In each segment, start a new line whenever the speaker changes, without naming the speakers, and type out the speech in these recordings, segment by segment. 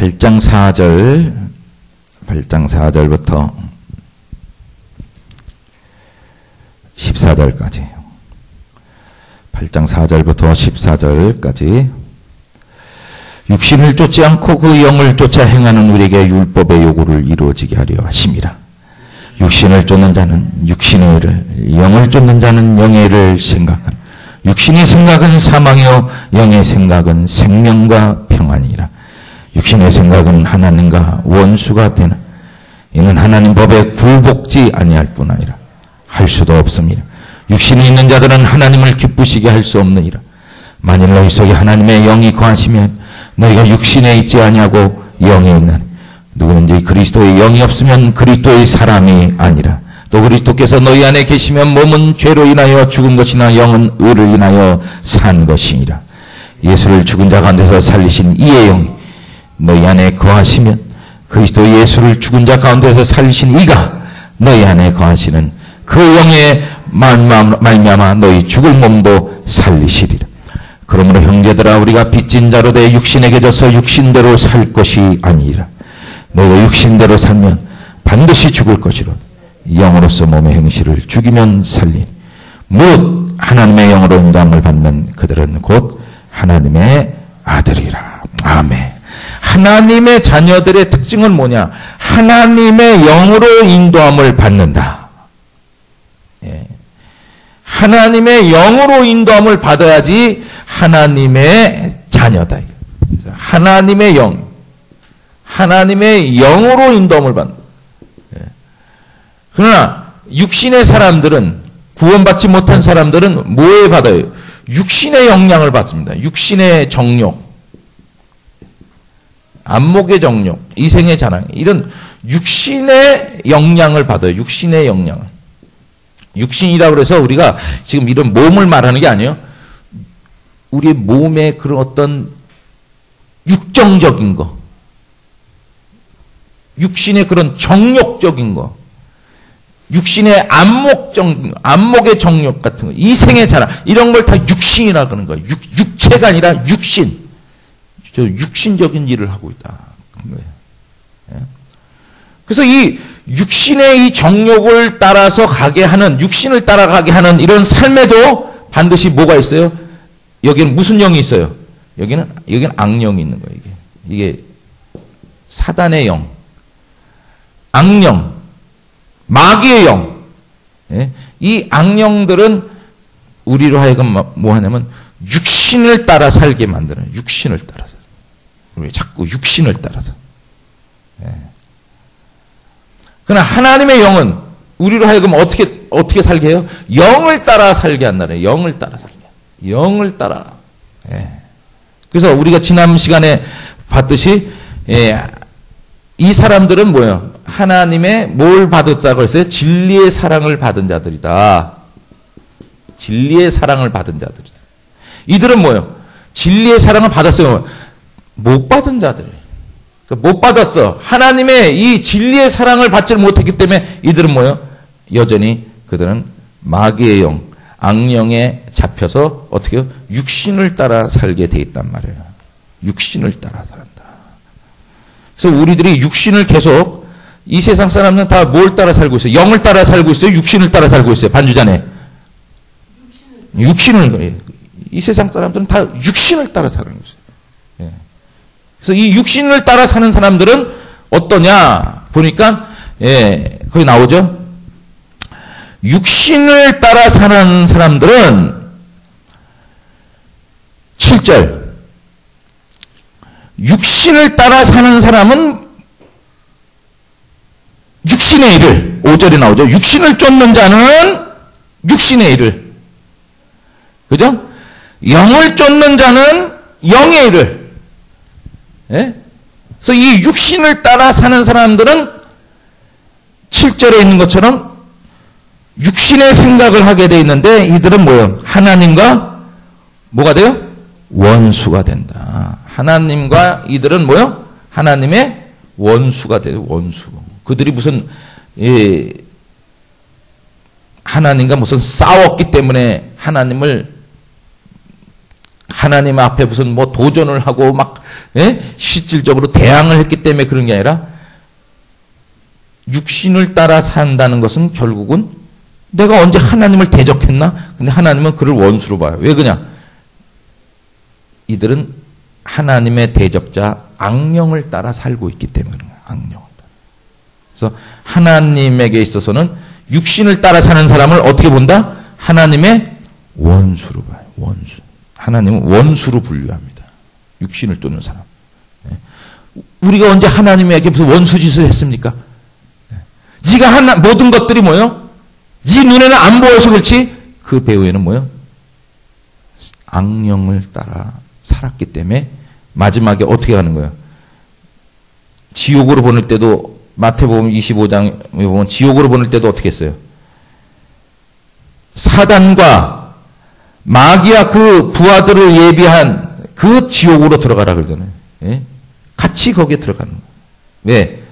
8장 4절부터 14절까지 8장 4절부터 14절까지 육신을 쫓지 않고 그 영을 쫓아 행하는 우리에게 율법의 요구를 이루어지게 하려 하심이라. 육신을 쫓는 자는 육신의 일을, 영을 쫓는 자는 영의 일을 생각하는. 육신의 생각은 사망이요 영의 생각은 생명과 평안이라. 육신의 생각은 하나님과 원수가 되는 이는 하나님 법에 굴복지 아니할 뿐 아니라 할 수도 없습니다. 육신에 있는 자들은 하나님을 기쁘시게 할 수 없느니라. 만일 너희 속에 하나님의 영이 거하시면 너희가 육신에 있지 아니하고 영이 있나니 누구든지 그리스도의 영이 없으면 그리스도의 사람이 아니라. 또 그리스도께서 너희 안에 계시면 몸은 죄로 인하여 죽은 것이나 영은 의를 인하여 산 것이니라. 예수를 죽은 자 가운데서 살리신 이의 영이 너희 안에 거하시면 그리스도 예수를 죽은 자 가운데서 살리신 이가 너희 안에 거하시는 그 영의 말미암아 너희 죽을 몸도 살리시리라. 그러므로 형제들아 우리가 빚진 자로 돼 육신에게 져서 육신대로 살 것이 아니라 너희가 육신대로 살면 반드시 죽을 것이로 영으로서 몸의 행실을 죽이면 살리니 무릇 하나님의 영으로 인도함을 받는 그들은 곧 하나님의 아들이라. 아멘. 하나님의 자녀들의 특징은 뭐냐? 하나님의 영으로 인도함을 받는다. 예. 하나님의 영으로 인도함을 받아야지 하나님의 자녀다. 그래서 하나님의 영, 하나님의 영으로 인도함을 받는다. 예. 그러나 육신의 사람들은, 구원받지 못한 사람들은 뭐에 받아요? 육신의 영향을 받습니다. 육신의 정욕, 안목의 정욕, 이생의 자랑, 이런 육신의 영향을 받아요. 육신의 영향을. 육신이라고 해서 우리가 지금 이런 몸을 말하는 게 아니에요. 우리 몸의 그런 어떤 육정적인 거, 육신의 그런 정욕적인 거, 육신의 안목의 정욕 같은 거, 이생의 자랑, 이런 걸 다 육신이라 그러는 거예요. 육체가 아니라 육신. 저 육신적인 일을 하고 있다. 그런 거예요. 예? 그래서 이 육신의 이 정욕을 따라서 가게 하는, 육신을 따라가게 하는 이런 삶에도 반드시 뭐가 있어요? 여기는 무슨 영이 있어요? 여기는 악령이 있는 거예요. 이게 사단의 영, 악령, 마귀의 영. 예? 이 악령들은 우리로 하여금 뭐 하냐면 육신을 따라 살게 만드는, 육신을 따라서. 우리 자꾸 육신을 따라서. 예. 그러나 하나님의 영은 우리로 하여금 어떻게 살게 해요? 영을 따라 살게 한다네. 영을 따라 살게. 영을 따라. 예. 그래서 우리가 지난 시간에 봤듯이, 예, 이 사람들은 뭐예요? 하나님의 뭘 받았다고 했어요? 진리의 사랑을 받은 자들이다. 진리의 사랑을 받은 자들이다. 이들은 뭐예요? 진리의 사랑을 받았어요. 못 받은 자들. 못 받았어. 하나님의 이 진리의 사랑을 받지 못했기 때문에 이들은 뭐예요? 여전히 그들은 마귀의 영, 악령에 잡혀서 어떻게 해요? 육신을 따라 살게 돼 있단 말이에요. 육신을 따라 산다. 그래서 우리들이 육신을 계속, 이 세상 사람들은 다 뭘 따라 살고 있어요? 영을 따라 살고 있어요? 육신을 따라 살고 있어요? 반주자네. 육신을. 이 세상 사람들은 다 육신을 따라 살고 있어요. 예. 그래서 이 육신을 따라 사는 사람들은 어떠냐? 보니까, 예, 거기 나오죠? 육신을 따라 사는 사람들은 7절. 육신을 따라 사는 사람은 육신의 일을, 5절에 나오죠. 육신을 쫓는 자는 육신의 일을. 그죠? 영을 쫓는 자는 영의 일을. 예? 그래서 이 육신을 따라 사는 사람들은 7절에 있는 것처럼 육신의 생각을 하게 돼 있는데 이들은 뭐예요? 하나님과 뭐가 돼요? 원수가 된다. 하나님과 이들은 뭐예요? 하나님의 원수가 돼요. 원수. 그들이 무슨 하나님과 무슨 싸웠기 때문에 하나님을 하나님 앞에 무슨 뭐 도전을 하고 막 실질적으로 대항을 했기 때문에 그런 게 아니라 육신을 따라 산다는 것은 결국은 내가 언제 하나님을 대적했나? 근데 하나님은 그를 원수로 봐요. 왜 그러냐? 이들은 하나님의 대적자 악령을 따라 살고 있기 때문에 그런 거예요. 악령을 따라. 그래서 하나님에게 있어서는 육신을 따라 사는 사람을 어떻게 본다? 하나님의 원수로 봐요. 원수. 하나님은 원수로 분류합니다. 육신을 쫓는 사람. 우리가 언제 하나님에게 무슨 원수 짓을 했습니까? 네가 모든 것들이 뭐예요? 네 눈에는 안 보여서 그렇지 그 배후에는 뭐예요? 악령을 따라 살았기 때문에 마지막에 어떻게 하는 거예요? 지옥으로 보낼 때도 마태복음 25장에 보면 지옥으로 보낼 때도 어떻게 했어요? 사단과 마귀와 그 부하들을 예비한 그 지옥으로 들어가라 그러잖아요. 예? 같이 거기에 들어가는 거예요. 왜?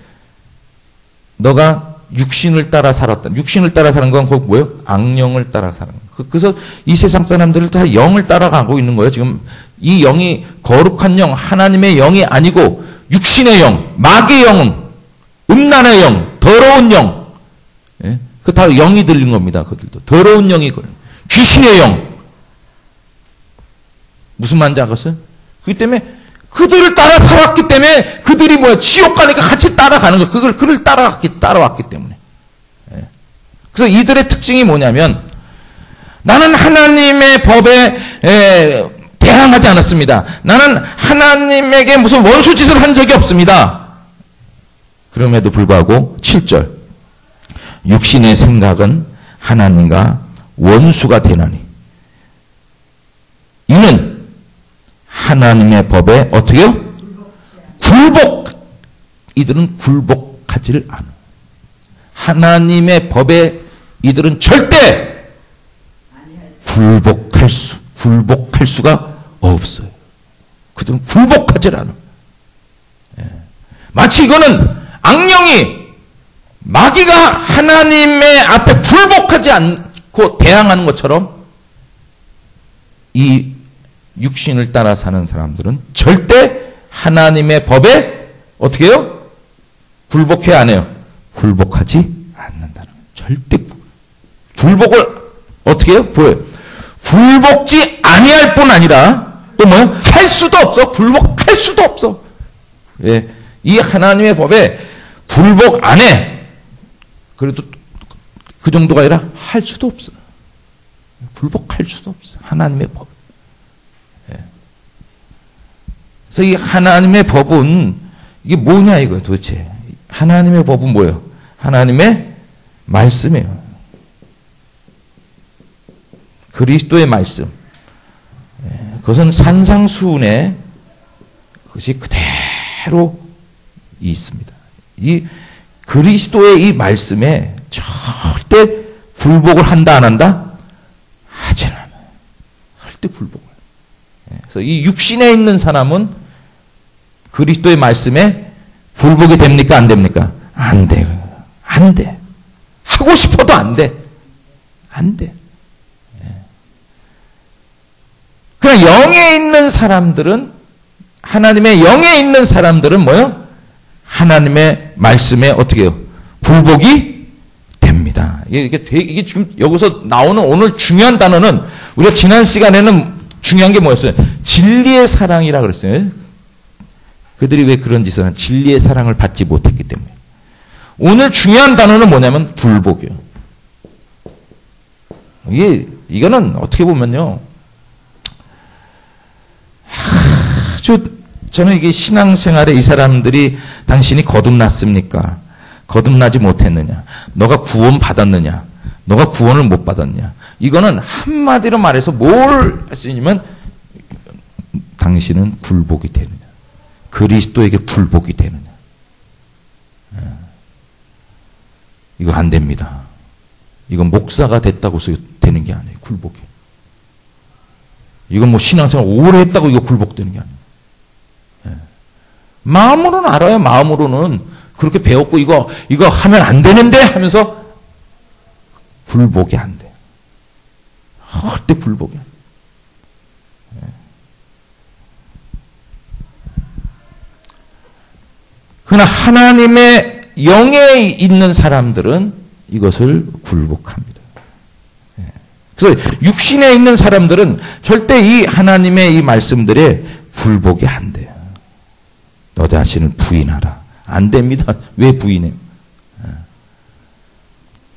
너가 육신을 따라 살았다. 육신을 따라 사는 건 곧 뭐예요? 악령을 따라 사는 거예요. 그래서 이 세상 사람들을 다 영을 따라가고 있는 거예요. 지금 이 영이 거룩한 영, 하나님의 영이 아니고 육신의 영, 마귀의 영은 음란의 영, 더러운 영. 예? 그 다 영이 들린 겁니다. 그들도. 더러운 영이 그래요. 귀신의 영. 무슨 말인지 알겠어요? 그렇기 때문에 그들을 따라 살았기 때문에 그들이 뭐야? 지옥 가니까 같이 따라가는 거예요. 그를 따라왔기 때문에. 예. 그래서 이들의 특징이 뭐냐면 나는 하나님의 법에 대항하지 않았습니다. 나는 하나님에게 무슨 원수짓을 한 적이 없습니다. 그럼에도 불구하고 7절 육신의 생각은 하나님과 원수가 되나니 이는 하나님의 법에 어떻게요? 이들은 굴복하지를 않아. 하나님의 법에 이들은 절대 굴복할 수가 없어요. 그들은 굴복하지 않아. 마치 이거는 악령이 마귀가 하나님의 앞에 굴복하지 않고 대항하는 것처럼 이 육신을 따라 사는 사람들은 절대 하나님의 법에 어떻게 해요? 굴복해 안 해요? 굴복하지 않는다는 거예요. 절대 굴복을 어떻게 해요? 굴복지 아니할 뿐 아니라 또 뭐요? 할 수도 없어. 굴복할 수도 없어. 예. 이 하나님의 법에 굴복 안 해. 그래도 그 정도가 아니라 할 수도 없어. 굴복할 수도 없어. 하나님의 법. 예. 그래서 이 하나님의 법은 이게 뭐냐 이거예요 도대체. 하나님의 법은 뭐예요? 하나님의 말씀이에요. 그리스도의 말씀. 그것은 산상수훈에 그것이 그대로 있습니다. 이 그리스도의 이 말씀에 절대 굴복을 한다 안 한다? 하지 않아요. 절대 굴복을. 그래서 이 육신에 있는 사람은 그리스도의 말씀에 굴복이 됩니까? 안 됩니까? 안 돼요. 안 돼. 하고 싶어도 안 돼. 안 돼. 그러나 영에 있는 사람들은 하나님의 영에 있는 사람들은 뭐요? 하나님의 말씀에 어떻게 해요? 굴복이 됩니다. 이게 지금 여기서 나오는 오늘 중요한 단어는 우리가 지난 시간에는 중요한 게 뭐였어요? 진리의 사랑이라 그랬어요. 그들이 왜 그런 짓을 하냐? 진리의 사랑을 받지 못했기 때문에. 오늘 중요한 단어는 뭐냐면 굴복이요. 이거는 어떻게 보면요. 저는 이게 신앙생활에 이 사람들이 당신이 거듭났습니까? 거듭나지 못했느냐? 너가 구원 받았느냐? 너가 구원을 못 받았냐? 이거는 한마디로 말해서 뭘 할 수 있냐면 당신은 굴복이 되느냐? 그리스도에게 굴복이 되느냐? 이거 안 됩니다. 이건 목사가 됐다고 해서 되는 게 아니에요. 굴복이. 이건 뭐 신앙생활 오래 했다고 이거 굴복되는 게 아니에요. 마음으로는 알아요. 마음으로는 그렇게 배웠고 이거 하면 안 되는데 하면서 굴복이 안 돼. 절대 굴복이 안 돼. 그러나 하나님의 영에 있는 사람들은 이것을 굴복합니다. 그래서 육신에 있는 사람들은 절대 이 하나님의 이 말씀들에 굴복이 안 돼요. 너 자신을 부인하라. 안 됩니다. 왜 부인해요?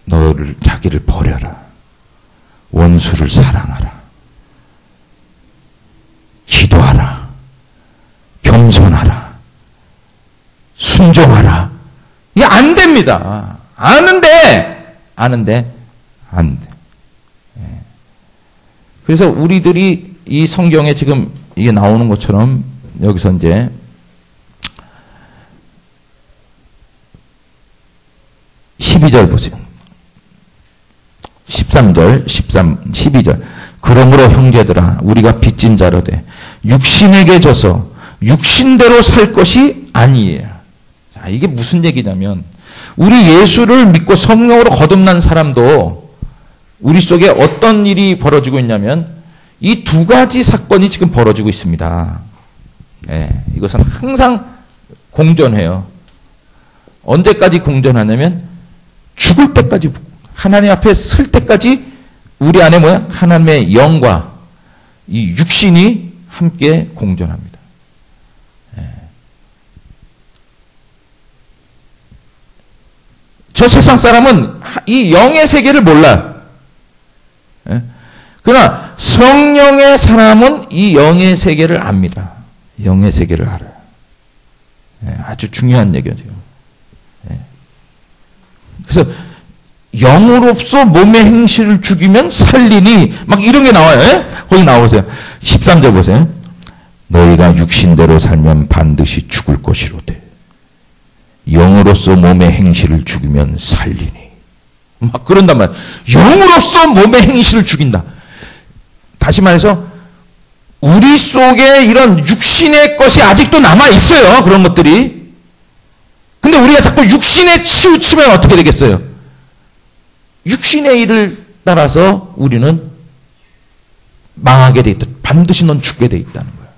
너를 자기를 버려라. 원수를 사랑하라. 기도하라. 겸손하라. 순종하라. 이게 안 됩니다. 아는데 안 돼. 그래서 우리들이 이 성경에 지금 이게 나오는 것처럼 여기서 이제 12절 보세요. 13절, 12절. 그러므로 형제들아 우리가 빚진 자로 돼 육신에게 져서 육신대로 살 것이 아니에요. 자, 이게 무슨 얘기냐면 우리 예수를 믿고 성령으로 거듭난 사람도 우리 속에 어떤 일이 벌어지고 있냐면 이 두 가지 사건이 지금 벌어지고 있습니다. 이것은 항상 공존해요. 언제까지 공존하냐면 죽을 때까지, 하나님 앞에 설 때까지 우리 안에 하나님의 영과 이 육신이 함께 공존합니다. 저 세상 사람은 이 영의 세계를 몰라요. 그러나 성령의 사람은 이 영의 세계를 압니다. 영의 세계를 알아요. 아주 중요한 얘기죠. 그래서 영으로서 몸의 행실을 죽이면 살리니 막 이런 게 나와요. 거기 나오세요. 13절 보세요. 너희가 육신대로 살면 반드시 죽을 것이로되 영으로서 몸의 행실을 죽이면 살리니. 막 그런단 말이에요. 영으로서 몸의 행실을 죽인다. 다시 말해서 우리 속에 이런 육신의 것이 아직도 남아있어요. 그런 것들이. 근데 우리가 자꾸 육신에 치우치면 어떻게 되겠어요? 육신의 일을 따라서 우리는 망하게 돼 있다. 반드시 넌 죽게 돼 있다는 거예요.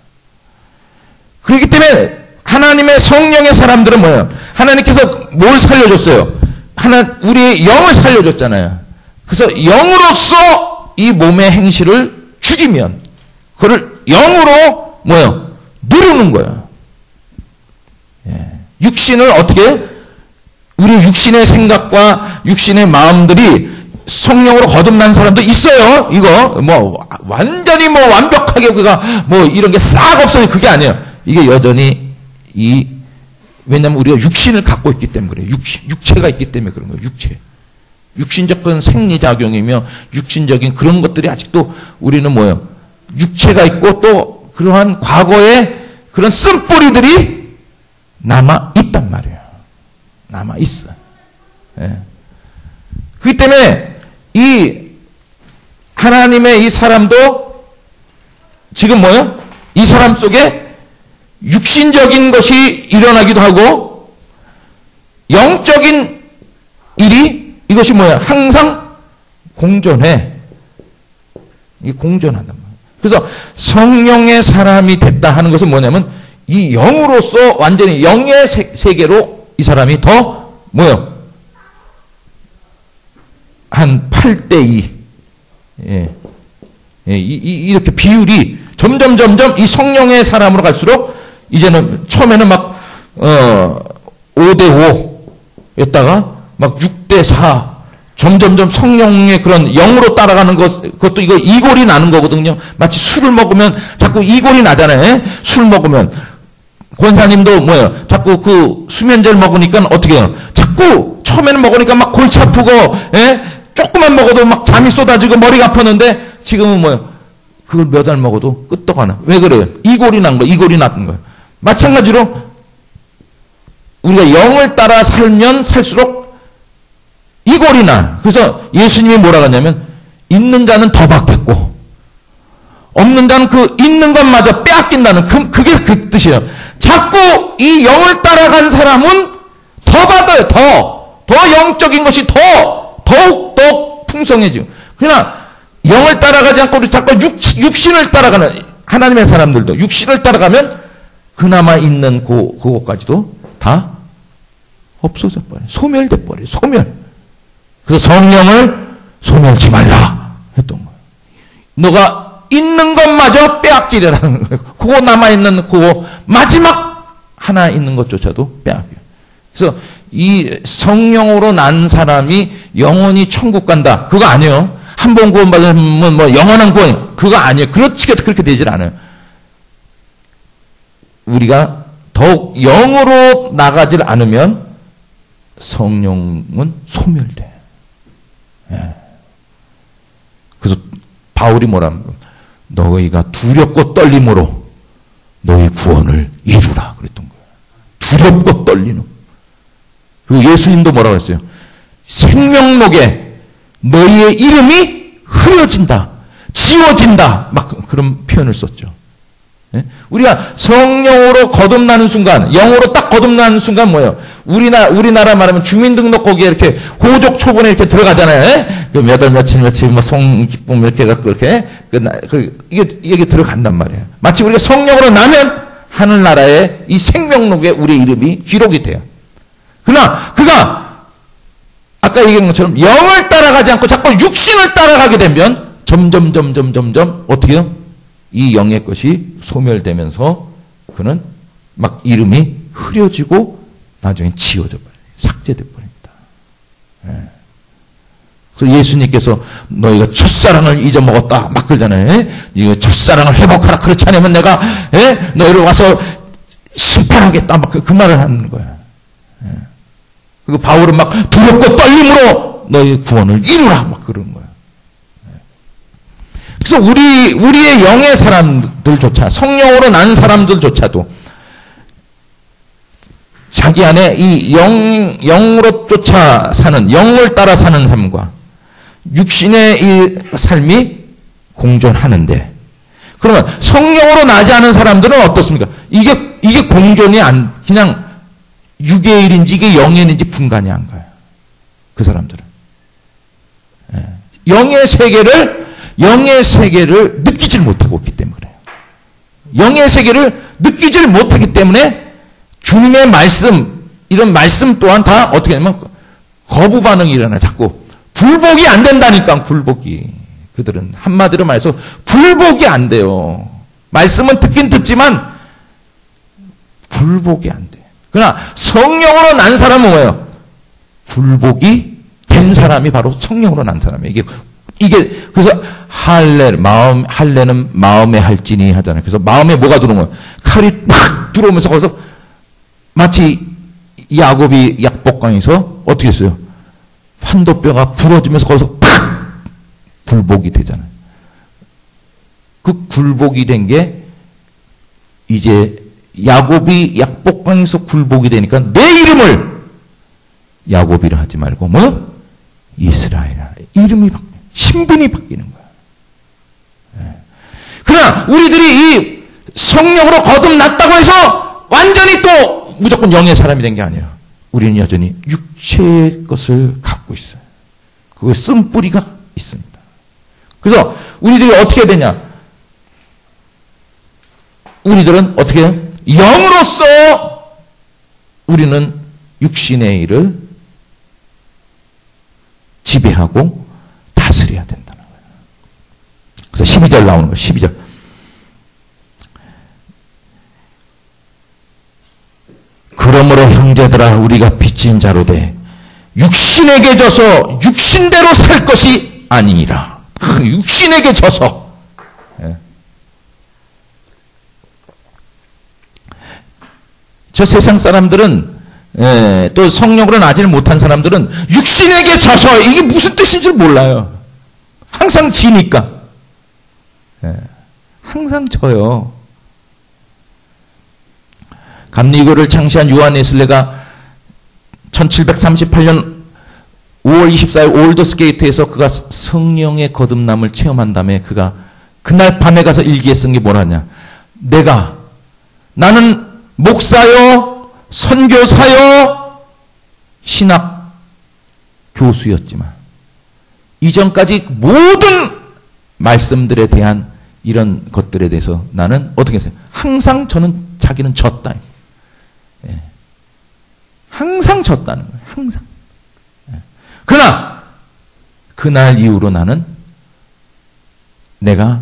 그렇기 때문에 하나님의 성령의 사람들은 뭐예요? 하나님께서 뭘 살려줬어요? 우리의 영을 살려줬잖아요. 그래서 영으로서 이 몸의 행실을 죽이면 그걸 영으로 뭐예요? 누르는 거예요. 육신을 어떻게? 우리 육신의 생각과 육신의 마음들이 성령으로 거듭난 사람도 있어요. 이거 완전히 완벽하게 그가 이런 게 싹 없어요. 그게 아니에요. 이게 여전히 왜냐면 우리가 육신을 갖고 있기 때문에 그래요. 육체가 있기 때문에 그런 거예요. 육신적 그런 생리작용이며 육신적인 그런 것들이 아직도 우리는 뭐예요? 육체가 있고 또 그러한 과거의 그런 쓴뿌리들이 남아있단 말이에요. 남아있어. 그렇기 때문에 이 하나님의 이 사람도 지금 뭐예요? 이 사람 속에 육신적인 것이 일어나기도 하고 영적인 일이 이것이 뭐야? 항상 공존해. 이게 공존한단 말이에요. 그래서 성령의 사람이 됐다 하는 것은 뭐냐면 이 영으로서 완전히 영의 세계로 이 사람이 더 뭐요? 한 8:2. 이렇게 비율이 점점 이 성령의 사람으로 갈수록 이제는 처음에는 막 5:5였다가 막 6:4 점점 성령의 그런 영으로 따라가는 그것도 이거 이골이 나는 거거든요. 마치 술을 먹으면 자꾸 이골이 나잖아요. 술 먹으면 권사님도 뭐예요? 자꾸 그 수면제를 먹으니까 어떻게 해요? 자꾸 처음에는 먹으니까 막 골치 아프고 조금만 먹어도 막 잠이 쏟아지고 머리가 아팠는데 지금은 뭐예요? 그걸 몇 알 먹어도 끄떡하나. 왜 그래요? 이골이 난 거예요. 이골이 났던 거예요. 마찬가지로 우리가 영을 따라 살면 살수록 이골이 나. 그래서 예수님이 뭐라고 하냐면 있는 자는 더 받겠고 없는 자는 그 있는 것마저 빼앗긴다는 그게 그 뜻이에요. 자꾸 이 영을 따라간 사람은 더 받아요. 더 영적인 것이 더욱 풍성해지고. 그러나 영을 따라가지 않고 우리 자꾸 육신을 따라가는 하나님의 사람들도 육신을 따라가면 그나마 있는 그것까지도 다 없어져 버려. 소멸돼 버려. 소멸. 그래서 성령을 소멸치 말라 했던 거예요. 너가 있는 것마저 빼앗기려라는 거예요. 그거 남아있는 그거 마지막 하나 있는 것조차도 빼앗겨. 그래서 이 성령으로 난 사람이 영원히 천국 간다. 그거 아니에요. 한 번 구원받으면 뭐 영원한 구원. 그거 아니에요. 그렇게 되질 않아요. 우리가 더욱 영으로 나가질 않으면 성령은 소멸돼. 예. 그래서 바울이 뭐라 너희가 두렵고 떨림으로 너희 구원을 이루라 그랬던 거예요. 두렵고 떨리는. 그리고 예수님도 뭐라고 했어요? 생명록에 너희의 이름이 흐려진다, 지워진다, 막 그런 표현을 썼죠. 예? 우리가 성령으로 거듭나는 순간, 영으로 딱 거듭나는 순간 뭐예요? 우리나라 말하면 주민등록거기에 이렇게 호족 초본에 이렇게 들어가잖아요. 예? 그 몇 월 며칠 뭐 송기쁨 이렇게 해갖고 이렇게 이게 들어간단 말이에요. 마치 우리가 성령으로 나면 하늘나라에 이 생명록에 우리의 이름이 기록이 돼요. 그러나 그가 아까 얘기한 것처럼 영을 따라가지 않고 자꾸 육신을 따라가게 되면 점점 어떻게 해요? 이 영의 것이 소멸되면서 그는 막 이름이 흐려지고 나중에 지워져 버려요. 삭제돼 버립니다. 예. 그래서 예수님께서 너희가 첫사랑을 잊어먹었다 막 그러잖아요. 이거 첫사랑을 회복하라. 그렇지 않으면 내가 너희를 와서 심판하겠다 막 그 말을 하는 거예요. 예. 그리고 바울은 막 두렵고 떨림으로 너희 구원을 이루라 막 그러는 거예요. 그래서 우리의 영의 사람들조차, 성령으로 난 사람들조차도 자기 안에 이 영으로 쫓아 사는, 영을 따라 사는 삶과 육신의 이 삶이 공존하는데, 그러면 성령으로 나지 않은 사람들은 어떻습니까? 이게 공존이 그냥 육의 일인지 이게 영의 일인지 분간이 안 가요. 그 사람들은. 영의 세계를 느끼질 못하고 있기 때문에 그래요. 영의 세계를 느끼질 못하기 때문에 주님의 말씀, 이런 말씀 또한 다 어떻게 하냐면 거부 반응이 일어나요. 자꾸 굴복이 안 된다니까. 굴복이. 그들은 한마디로 말해서 굴복이 안 돼요. 말씀은 듣긴 듣지만 굴복이 안 돼요. 그러나 성령으로 난 사람은 뭐예요? 굴복이 된 사람이 바로 성령으로 난 사람이에요. 이게 그래서 할례는 마음에 할지니 하잖아요. 그래서 마음에 뭐가 들어오는 거예요? 칼이 팍 들어오면서 거기서 마치 야곱이 약복강에서 어떻게 했어요? 환도뼈가 부러지면서 거기서 팍 굴복이 되잖아요. 그 굴복이 된 게 이제 야곱이 약복강에서 굴복이 되니까 내 이름을 야곱이라 하지 말고 뭐? 이스라엘이라. 이름이 바뀌어요. 신분이 바뀌는 거야. 그러나 우리들이 이 성령으로 거듭났다고 해서 완전히 또 무조건 영의 사람이 된 게 아니에요. 우리는 여전히 육체의 것을 갖고 있어요. 그거에 쓴뿌리가 있습니다. 그래서 우리들이 어떻게 되냐? 우리들은 어떻게 해요? 영으로서 우리는 육신의 일을 지배하고 다스려야 된다는 거예요. 그래서 12절 나오는 거예요. 12절. 그러므로 형제들아 우리가 빚진 자로 돼 육신에게 져서 육신대로 살 것이 아니니라. 육신에게 져서. 저 세상 사람들은 또 성령으로 나지를 못한 사람들은 육신에게 져서 이게 무슨 뜻인지 몰라요. 항상 지니까. 항상 져요. 감리교를 창시한 요한 웨슬레가 1738년 5월 24일 올더스 게이트에서 그가 성령의 거듭남을 체험한 다음에 그가 그날 밤에 가서 일기에 쓴 게 뭐라냐. 나는 목사요, 선교사요, 신학 교수였지만 이전까지 모든 말씀들에 대한 이런 것들에 대해서 나는 어떻게 했어요? 항상 자기는 졌다. 항상 졌다는 거예요. 항상. 그러나 그날 이후로 나는 내가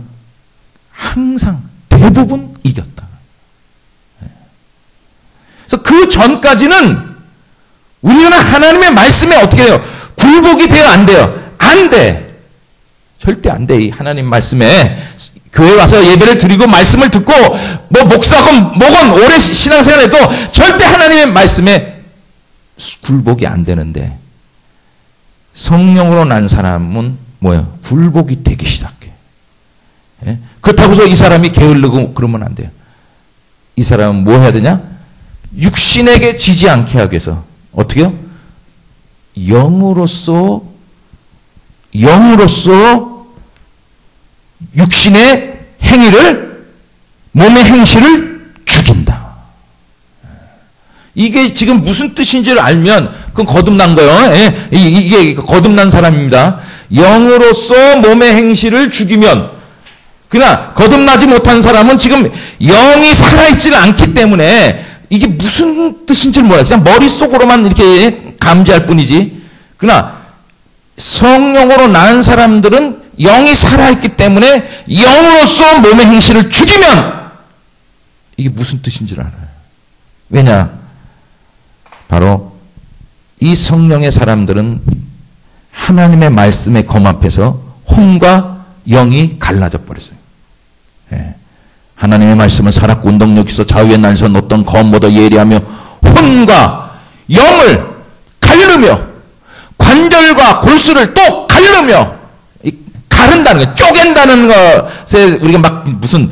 항상 대부분 이겼다. 그래서 그 전까지는 우리는 하나님의 말씀에 어떻게 해요? 굴복이 돼요? 안 돼요? 안 돼. 절대 안 돼. 이 하나님 말씀에 교회 와서 예배를 드리고 말씀을 듣고 뭐 목사건 뭐건 오래 신앙생활 해도 절대 하나님의 말씀에 굴복이 안 되는데 성령으로 난 사람은 뭐예요? 굴복이 되기 시작해. 예? 그렇다고 해서 이 사람이 게을르고 그러면 안 돼요. 이 사람은 뭐 해야 되냐? 육신에게 지지 않게 하기 위해서 어떻게요? 영으로서 육신의 행위를 몸의 행실을 죽인다. 이게 지금 무슨 뜻인지를 알면 그건 거듭난 거예요. 예? 이게 거듭난 사람입니다. 영으로서 몸의 행실을 죽이면 그러나 거듭나지 못한 사람은 지금 영이 살아있지는 않기 때문에 이게 무슨 뜻인지를 몰라요. 그냥 머릿속으로만 이렇게 감지할 뿐이지. 그러나 성령으로 낳은 사람들은 영이 살아있기 때문에 영으로서 몸의 행실을 죽이면 이게 무슨 뜻인지를 알아요. 왜냐? 바로 이 성령의 사람들은 하나님의 말씀에 검합해서 혼과 영이 갈라져 버렸어요. 예. 하나님의 말씀은 살았고 운동력 있어 좌우에 날선 어떤 검보다 예리하며 혼과 영을 가르며 관절과 골수를 또 가르며 가른다는 거예요. 쪼갠다는 것에 우리가 막 무슨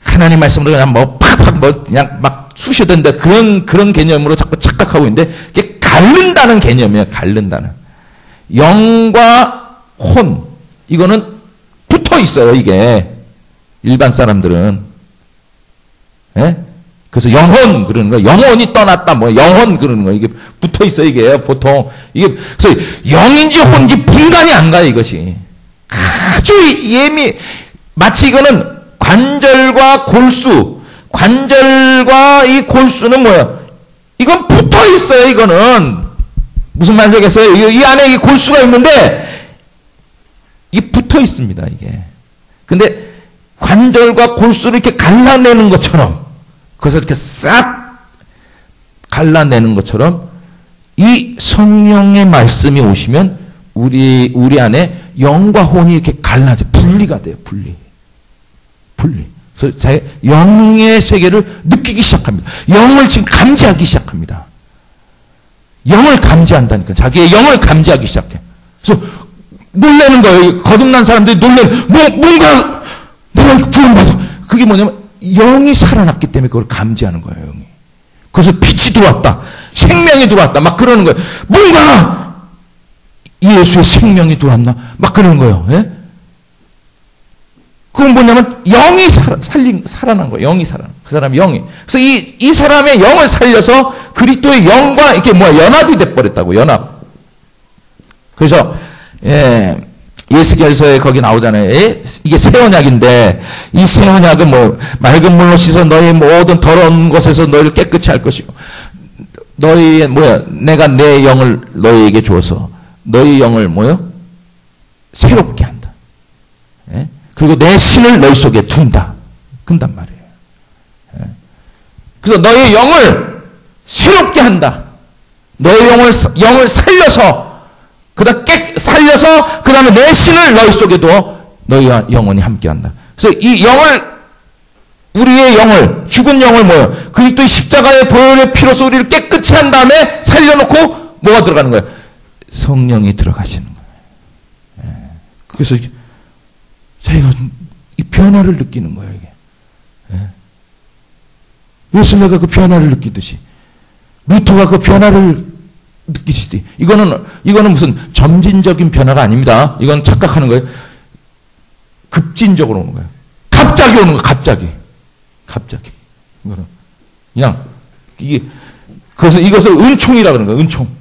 하나님 말씀으로 그냥 뭐 팍팍 뭐 그냥 막 쑤셔댄다 그런 개념으로 자꾸 착각하고 있는데 이게 가른다는 개념이에요. 가른다는 영과 혼 이거는 붙어 있어요. 이게 일반 사람들은 예? 그래서 영혼 그러는 거예요. 영혼이 떠났다 뭐 영혼 그러는 거예요. 이게 붙어 있어요. 이게 보통 이게 그래서 영인지 혼인지 분간이 안 가요. 이것이 아주 마치 이거는 관절과 골수 관절과 이 골수는 뭐예요? 이건 붙어 있어요. 이거는 무슨 말인지 알겠어요? 이 안에 이 골수가 있는데 이 붙어 있습니다. 이게 근데 관절과 골수를 이렇게 갈라내는 것처럼 그래서 이렇게 싹 갈라내는 것처럼 이 성령의 말씀이 오시면 우리 안에 영과 혼이 이렇게 갈라져 분리가 돼요. 분리. 그래서 자기 영의 세계를 느끼기 시작합니다. 영을 지금 감지하기 시작합니다. 영을 감지한다니까. 자기의 영을 감지하기 시작해. 그래서 놀라는 거예요. 거듭난 사람들이 놀라는 뭔가 내가 구원받아. 그게 뭐냐면 영이 살아났기 때문에 그걸 감지하는 거예요. 영이. 그래서 빛이 들어왔다. 생명이 들어왔다. 막 그러는 거예요. 뭔가 예수의 생명이 들어왔나? 막 그러는 거예요. 예? 그건 뭐냐면 영이 살아난 거예요. 영이 살아난 그 사람의 영이. 그래서 이 사람의 영을 살려서 그리스도의 영과 이렇게 연합이 돼버렸다고. 연합. 그래서 예수결서에 거기 나오잖아요. 이게 새 언약인데 이 새 언약은 맑은 물로 씻어 너희 모든 더러운 것에서 너희를 깨끗이 할 것이고 내가 내 영을 너희에게 주어서 너희 영을 새롭게 한다. 예? 그리고 내 신을 너희 속에 둔다. 그런단 말이에요. 예? 그래서 너희 영을 새롭게 한다. 너희 영을 살려서 살려서 그 다음에 내 신을 너희 속에 두어 너희와 영원히 함께한다. 그래서 이 우리의 영을 죽은 영을 그리스도의 십자가의 보혈의 피로서 우리를 깨끗이 한 다음에 살려놓고 뭐가 들어가는 거예요? 성령이 들어가시는 거예요. 예. 그래서 저희가 이 변화를 느끼는 거예요. 이게. 예. 웨슬레가 그 변화를 느끼듯이 루터가 그 변화를 느끼시지. 이거는 무슨 점진적인 변화가 아닙니다. 이건 착각하는 거예요. 급진적으로 오는 거예요. 갑자기 오는 거예요. 갑자기. 이거는 그냥 그래서 이것을 은총이라 그러는 거예요. 은총.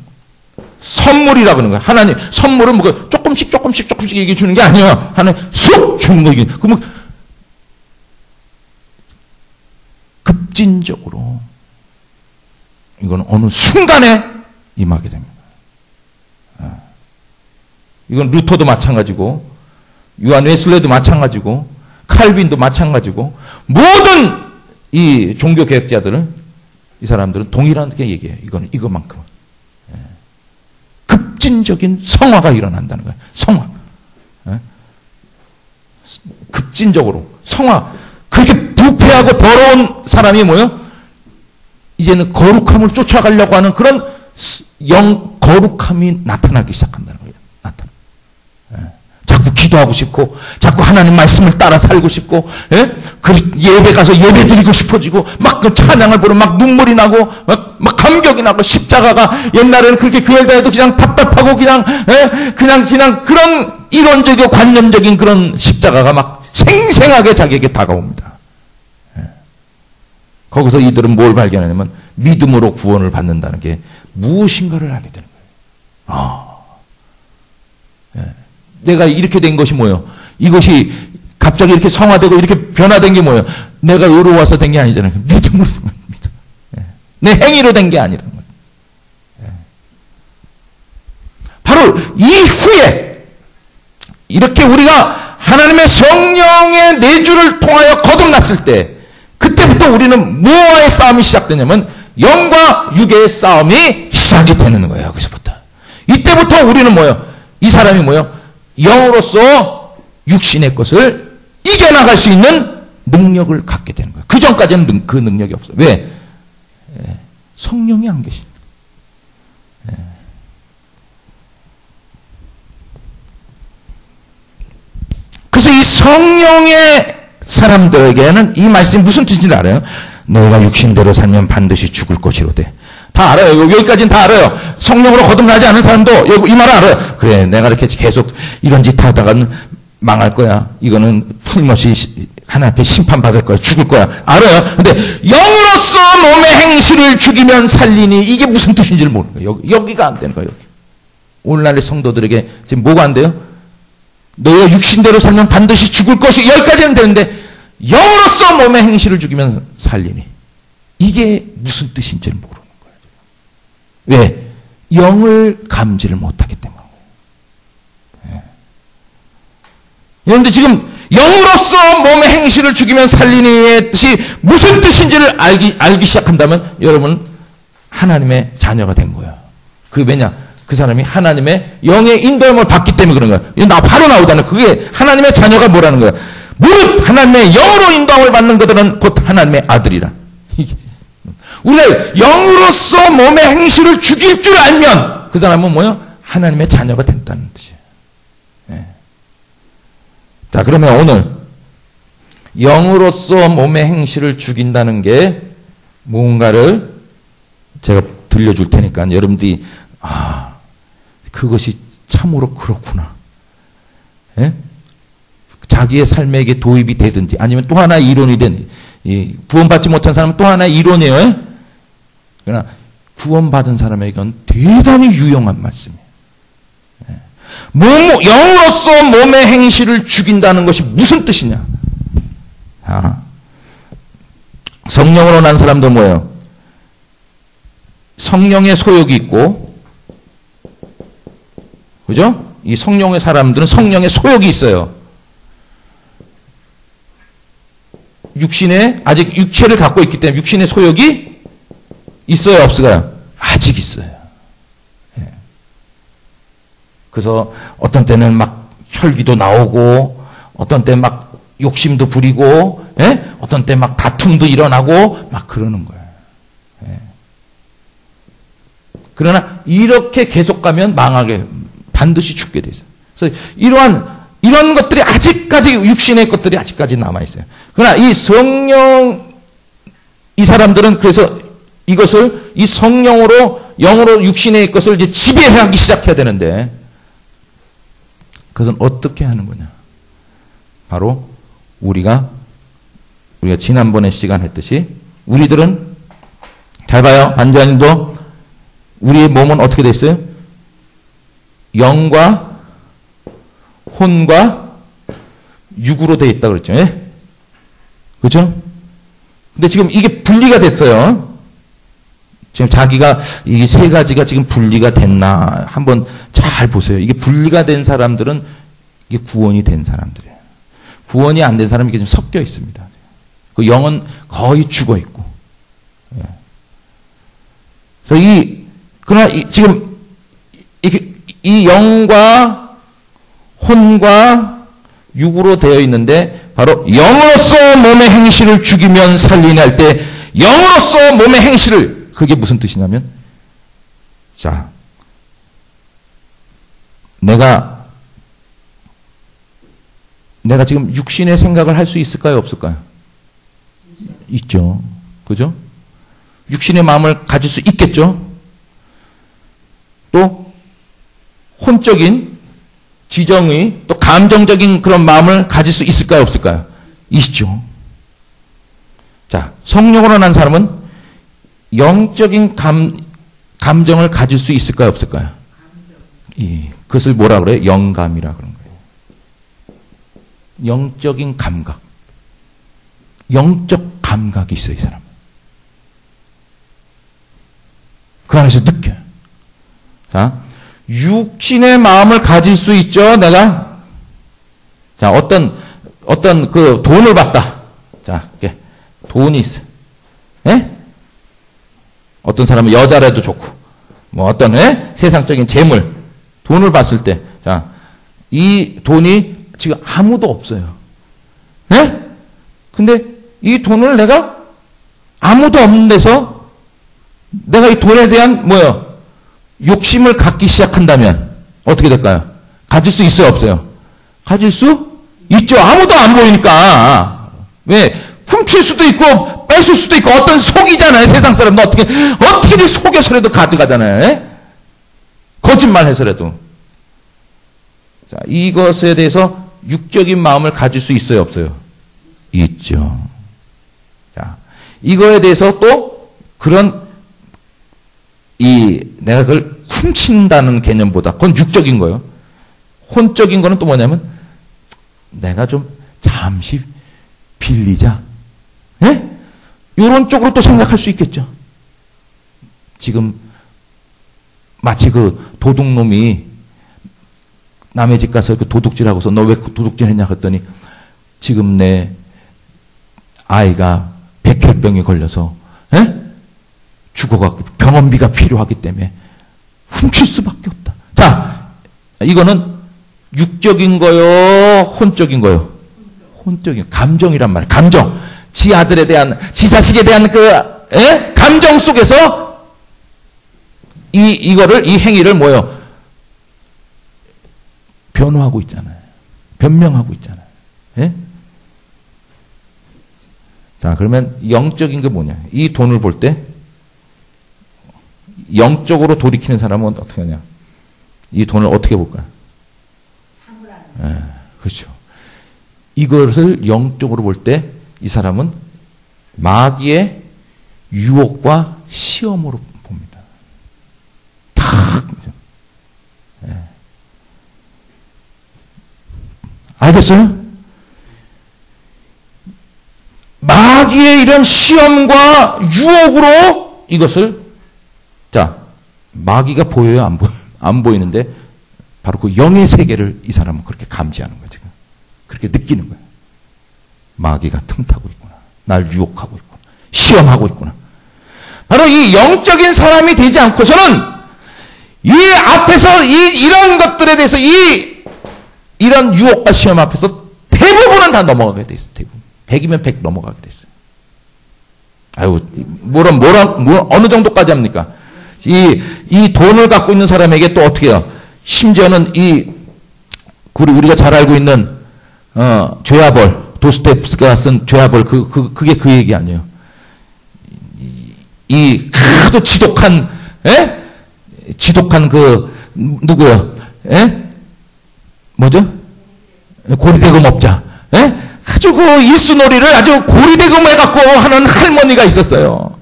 선물이라 그러는 거예요. 하나님 선물은 조금씩 이게 주는 게 아니에요. 하나님 쑥 주는 거 이게. 그러면 급진적으로 이거는 어느 순간에 임하게 됩니다. 이건 루터도 마찬가지고 요한 웨슬레도 마찬가지고 칼빈도 마찬가지고 모든 이 종교 개혁자들은 이 사람들은 동일하게 얘기해요. 이거는 이것만큼은 급진적인 성화가 일어난다는 거예요. 성화. 급진적으로 성화. 그렇게 부패하고 더러운 사람이 뭐예요? 이제는 거룩함을 쫓아가려고 하는 그런 거룩함이 나타나기 시작한다는 거예요. 자꾸 기도하고 싶고, 자꾸 하나님 말씀을 따라 살고 싶고, 예배 가서 예배 드리고 싶어지고, 막 그 찬양을 보러 막 눈물이 나고, 막 감격이 나고, 십자가가 옛날에는 그렇게 교회를 다녀도 그냥 답답하고, 그냥 그런 이론적이고 관념적인 그런 십자가가 막 생생하게 자기에게 다가옵니다. 거기서 이들은 뭘 발견하냐면, 믿음으로 구원을 받는다는 게 무엇인가를 알게 되는 거예요. 내가 이렇게 된 것이 뭐예요? 이것이 갑자기 이렇게 성화되고 이렇게 변화된 게 뭐예요? 내가 의로워서 된 게 아니잖아요. 믿음으로 된 겁니다. 내 행위로 된 게 아니라는 거예요. 바로 이후에 이렇게 우리가 하나님의 성령의 내주를 통하여 거듭났을 때 그때부터 우리는 무엇과의 싸움이 시작되냐면 영과 육의 싸움이 시작이 되는 거예요. 여기서부터. 이때부터 우리는 뭐예요? 이 사람이 뭐예요? 영으로서 육신의 것을 이겨나갈 수 있는 능력을 갖게 되는 거예요. 그 전까지는 그 능력이 없어요. 왜? 성령이 안 계십니다. 그래서 이 성령의 사람들에게는 이 말씀이 무슨 뜻인지 알아요? 너희가 육신대로 살면 반드시 죽을 것이로되. 다 알아요. 여기까지는 다 알아요. 성령으로 거듭나지 않은 사람도 이 말을 알아요. 그래, 내가 이렇게 계속 이런 짓 하다가는 망할 거야. 이거는 풀못이 하나님 앞에 심판받을 거야. 죽을 거야. 알아요. 근데 영으로서 몸의 행실을 죽이면 살리니 이게 무슨 뜻인지를 모르는 거예요. 여기가 안 되는 거예요. 여기. 오늘날의 성도들에게 지금 뭐가 안 돼요? 너희가 육신대로 살면 반드시 죽을 것이 여기까지는 되는데 영으로서 몸의 행실을 죽이면 살리니 이게 무슨 뜻인지를 모르는 거예요. 왜? 영을 감지를 못하기 때문에. 그런데 지금 영으로서 몸의 행실을 죽이면 살리니의 뜻이 무슨 뜻인지를 알기 시작한다면 여러분 하나님의 자녀가 된 거예요. 그게 왜냐? 그 사람이 하나님의 영의 인도함을 받기 때문에 그런 거야. 이거 바로 나오잖아요. 그게 하나님의 자녀가 뭐라는 거야. 무릇 하나님의 영으로 인도함을 받는 것들은 곧 하나님의 아들이라. 우리가 영으로서 몸의 행실을 죽일 줄 알면 그 사람은 뭐예요? 하나님의 자녀가 된다는 뜻이에요. 자, 그러면 오늘 영으로서 몸의 행실을 죽인다는 게 뭔가를 제가 들려줄 테니까 여러분들이 그것이 참으로 그렇구나. 자기의 삶에게 도입이 되든지 아니면 또 하나의 이론이 구원받지 못한 사람은 또 하나의 이론이에요. 그러나 구원받은 사람에게는 대단히 유용한 말씀이에요. 영으로서 몸의 행실을 죽인다는 것이 무슨 뜻이냐? 성령으로 난 사람도 뭐예요? 성령의 소욕이 있고, 그죠? 이 성령의 사람들은 성령의 소욕이 있어요. 아직 육체를 갖고 있기 때문에 육신의 소욕이 있어요, 없어요? 아직 있어요. 그래서 어떤 때는 막 혈기도 나오고, 어떤 때 막 욕심도 부리고, 어떤 때 막 다툼도 일어나고, 막 그러는 거예요. 그러나 이렇게 계속 가면 반드시 죽게 돼 있어요. 그래서 이런 것들이 아직까지 육신의 것들이 아직까지 남아 있어요. 그러나 이 성령 이 사람들은 그래서 이것을 이 성령으로 영으로 육신의 것을 이제 지배하기 시작해야 되는데 그것은 어떻게 하는 거냐? 바로 우리가 지난번에 시간 했듯이 우리들은 잘 봐요. 반주하님도 우리의 몸은 어떻게 돼 있어요? 영과 혼과 육으로 되어 있다고 그랬죠. 예? 그렇죠? 근데 지금 이게 분리가 됐어요. 지금 자기가 이 세 가지가 지금 분리가 됐나 한번 잘 보세요. 이게 분리가 된 사람들은 이게 구원이 된 사람들이에요. 구원이 안 된 사람이 이게 좀 섞여 있습니다. 그 영은 거의 죽어 있고. 예. 그래서 그러나 지금 이 영과 혼과 육으로 되어 있는데 바로 영으로서 몸의 행실을 죽이면 살리니 할 때 영으로서 몸의 행실을 그게 무슨 뜻이냐면 자 내가 지금 육신의 생각을 할 수 있을까요? 없을까요? 있죠. 그죠? 육신의 마음을 가질 수 있겠죠? 또 혼적인 지정의 또 감정적인 그런 마음을 가질 수 있을까요? 없을까요? 있죠. 자, 성령으로 난 사람은 영적인 감정을 가질 수 있을까요? 없을까요? 그것을 뭐라 그래요? 영감이라 그런 거예요. 영적인 감각. 영적 감각이 있어요, 이 사람은. 그 안에서 느껴요. 자, 육신의 마음을 가질 수 있죠, 내가? 자, 어떤 그 돈을 받다. 자, 이렇게 돈이 있어. 예? 어떤 사람은 여자라도 좋고, 뭐 어떤, 세상적인 재물, 돈을 봤을 때, 자, 이 돈이 지금 아무도 없어요. 예? 근데 이 돈을 내가 아무도 없는 데서 내가 이 돈에 대한 욕심을 갖기 시작한다면 어떻게 될까요? 가질 수 있어요, 없어요? 가질 수 있죠. 아무도 안 보이니까. 왜? 훔칠 수도 있고 뺏을 수도 있고 어떤 속이잖아요. 세상 사람도 어떻게든 속여서라도 가져가잖아요. 거짓말해서라도. 자, 이것에 대해서 육적인 마음을 가질 수 있어요, 없어요? 있죠. 자, 이거에 대해서 또 그런 내가 그걸 훔친다는 개념보다 그건 육적인 거예요. 혼적인 거는 또 뭐냐면 내가 좀 잠시 빌리자. 예? 이런 쪽으로 또 생각할 수 있겠죠. 지금 마치 그 도둑놈이 남의 집 가서 그 도둑질하고서 너 왜 도둑질 했냐 했더니 지금 내 아이가 백혈병에 걸려서 죽어갖고 병원비가 필요하기 때문에 훔칠 수밖에 없다. 자, 이거는 육적인 거요, 혼적인 거요? 혼적인 감정이란 말이에요. 감정. 지 아들에 대한, 지 자식에 대한 감정 속에서 이 행위를 변호하고 있잖아요. 변명하고 있잖아요. 예? 자, 그러면 영적인 게 뭐냐? 이 돈을 볼 때 영적으로 돌이키는 사람은 어떻게 하냐? 이 돈을 어떻게 볼까요? 그렇죠. 이것을 영적으로 볼 때 이 사람은 마귀의 유혹과 시험으로 봅니다. 탁. 알겠어요? 마귀의 이런 시험과 유혹으로 이것을 자, 마귀가 보여요? 안 보여요? 안 보이는데 바로 그 영의 세계를 이 사람은 그렇게 감지하는 거예요. 지금. 그렇게 느끼는 거예요. 마귀가 틈타고 있구나. 날 유혹하고 있구나. 시험하고 있구나. 바로 이 영적인 사람이 되지 않고서는 이 앞에서 이런 것들에 대해서 이런 유혹과 시험 앞에서 대부분은 다 넘어가게 돼 있어요. 대부분. 100이면 100 넘어가게 돼 있어요. 아유, 어느 정도까지 합니까? 이 돈을 갖고 있는 사람에게 또 어떻게 해요? 심지어는 우리가 잘 알고 있는, 죄와벌, 도스토옙스키가 쓴 죄와벌, 그게 그 얘기 아니에요. 하도 지독한 누구요? 뭐죠? 고리대금업자. 아주 그 일수놀이를 아주 고리대금 해갖고 하는 할머니가 있었어요.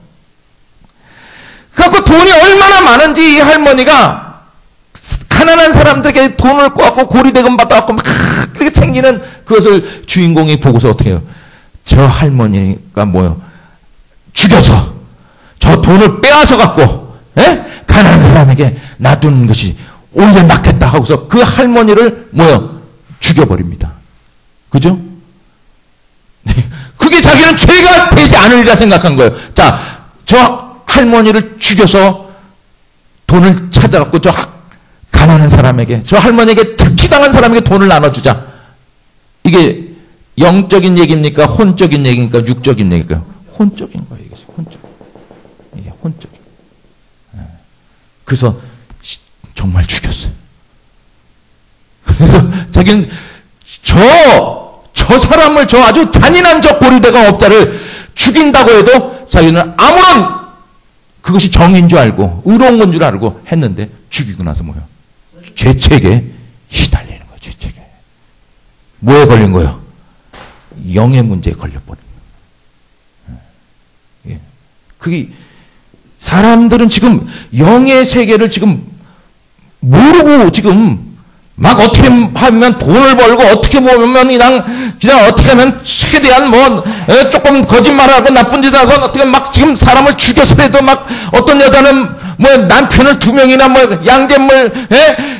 그래갖고 돈이 얼마나 많은지 이 할머니가 가난한 사람들에게 돈을 꿔갖고 고리대금 받아갖고 막 그렇게 챙기는 그것을 주인공이 보고서 어떻게 해요? 저 할머니가 죽여서 저 돈을 빼앗아 갖고 가난한 사람에게 놔두는 것이 오히려 낫겠다 하고서 그 할머니를 죽여버립니다. 그죠? 그게 자기는 죄가 되지 않으리라 생각한 거예요. 자, 저 할머니를 죽여서 돈을 찾아갖고 저 가난한 사람에게, 저 할머니에게 착취당한 사람에게 돈을 나눠주자. 이게 영적인 얘기입니까? 혼적인 얘기입니까? 육적인 얘기입니까? 혼적인 거예요. 이게 혼적인. 그래서 정말 죽였어요. 그래서 자기는 저 사람을, 저 아주 잔인한 저 고리대가 업자를 죽인다고 해도 자기는 아무런 그것이 정인 줄 알고 의로운 건 줄 알고 했는데 죽이고 나서 죄책에 시달리는 거예요. 죄책에. 뭐에 걸린 거예요? 영의 문제에 걸려버린 거예요. 그게 사람들은 지금 영의 세계를 지금 모르고 지금 막 어떻게 하면 돈을 벌고 어떻게 보면 그냥 어떻게 하면 최대한 조금 거짓말하고 나쁜 짓 하고 어떻게 막 지금 사람을 죽여서라도 막 어떤 여자는 남편을 2명이나 양잿물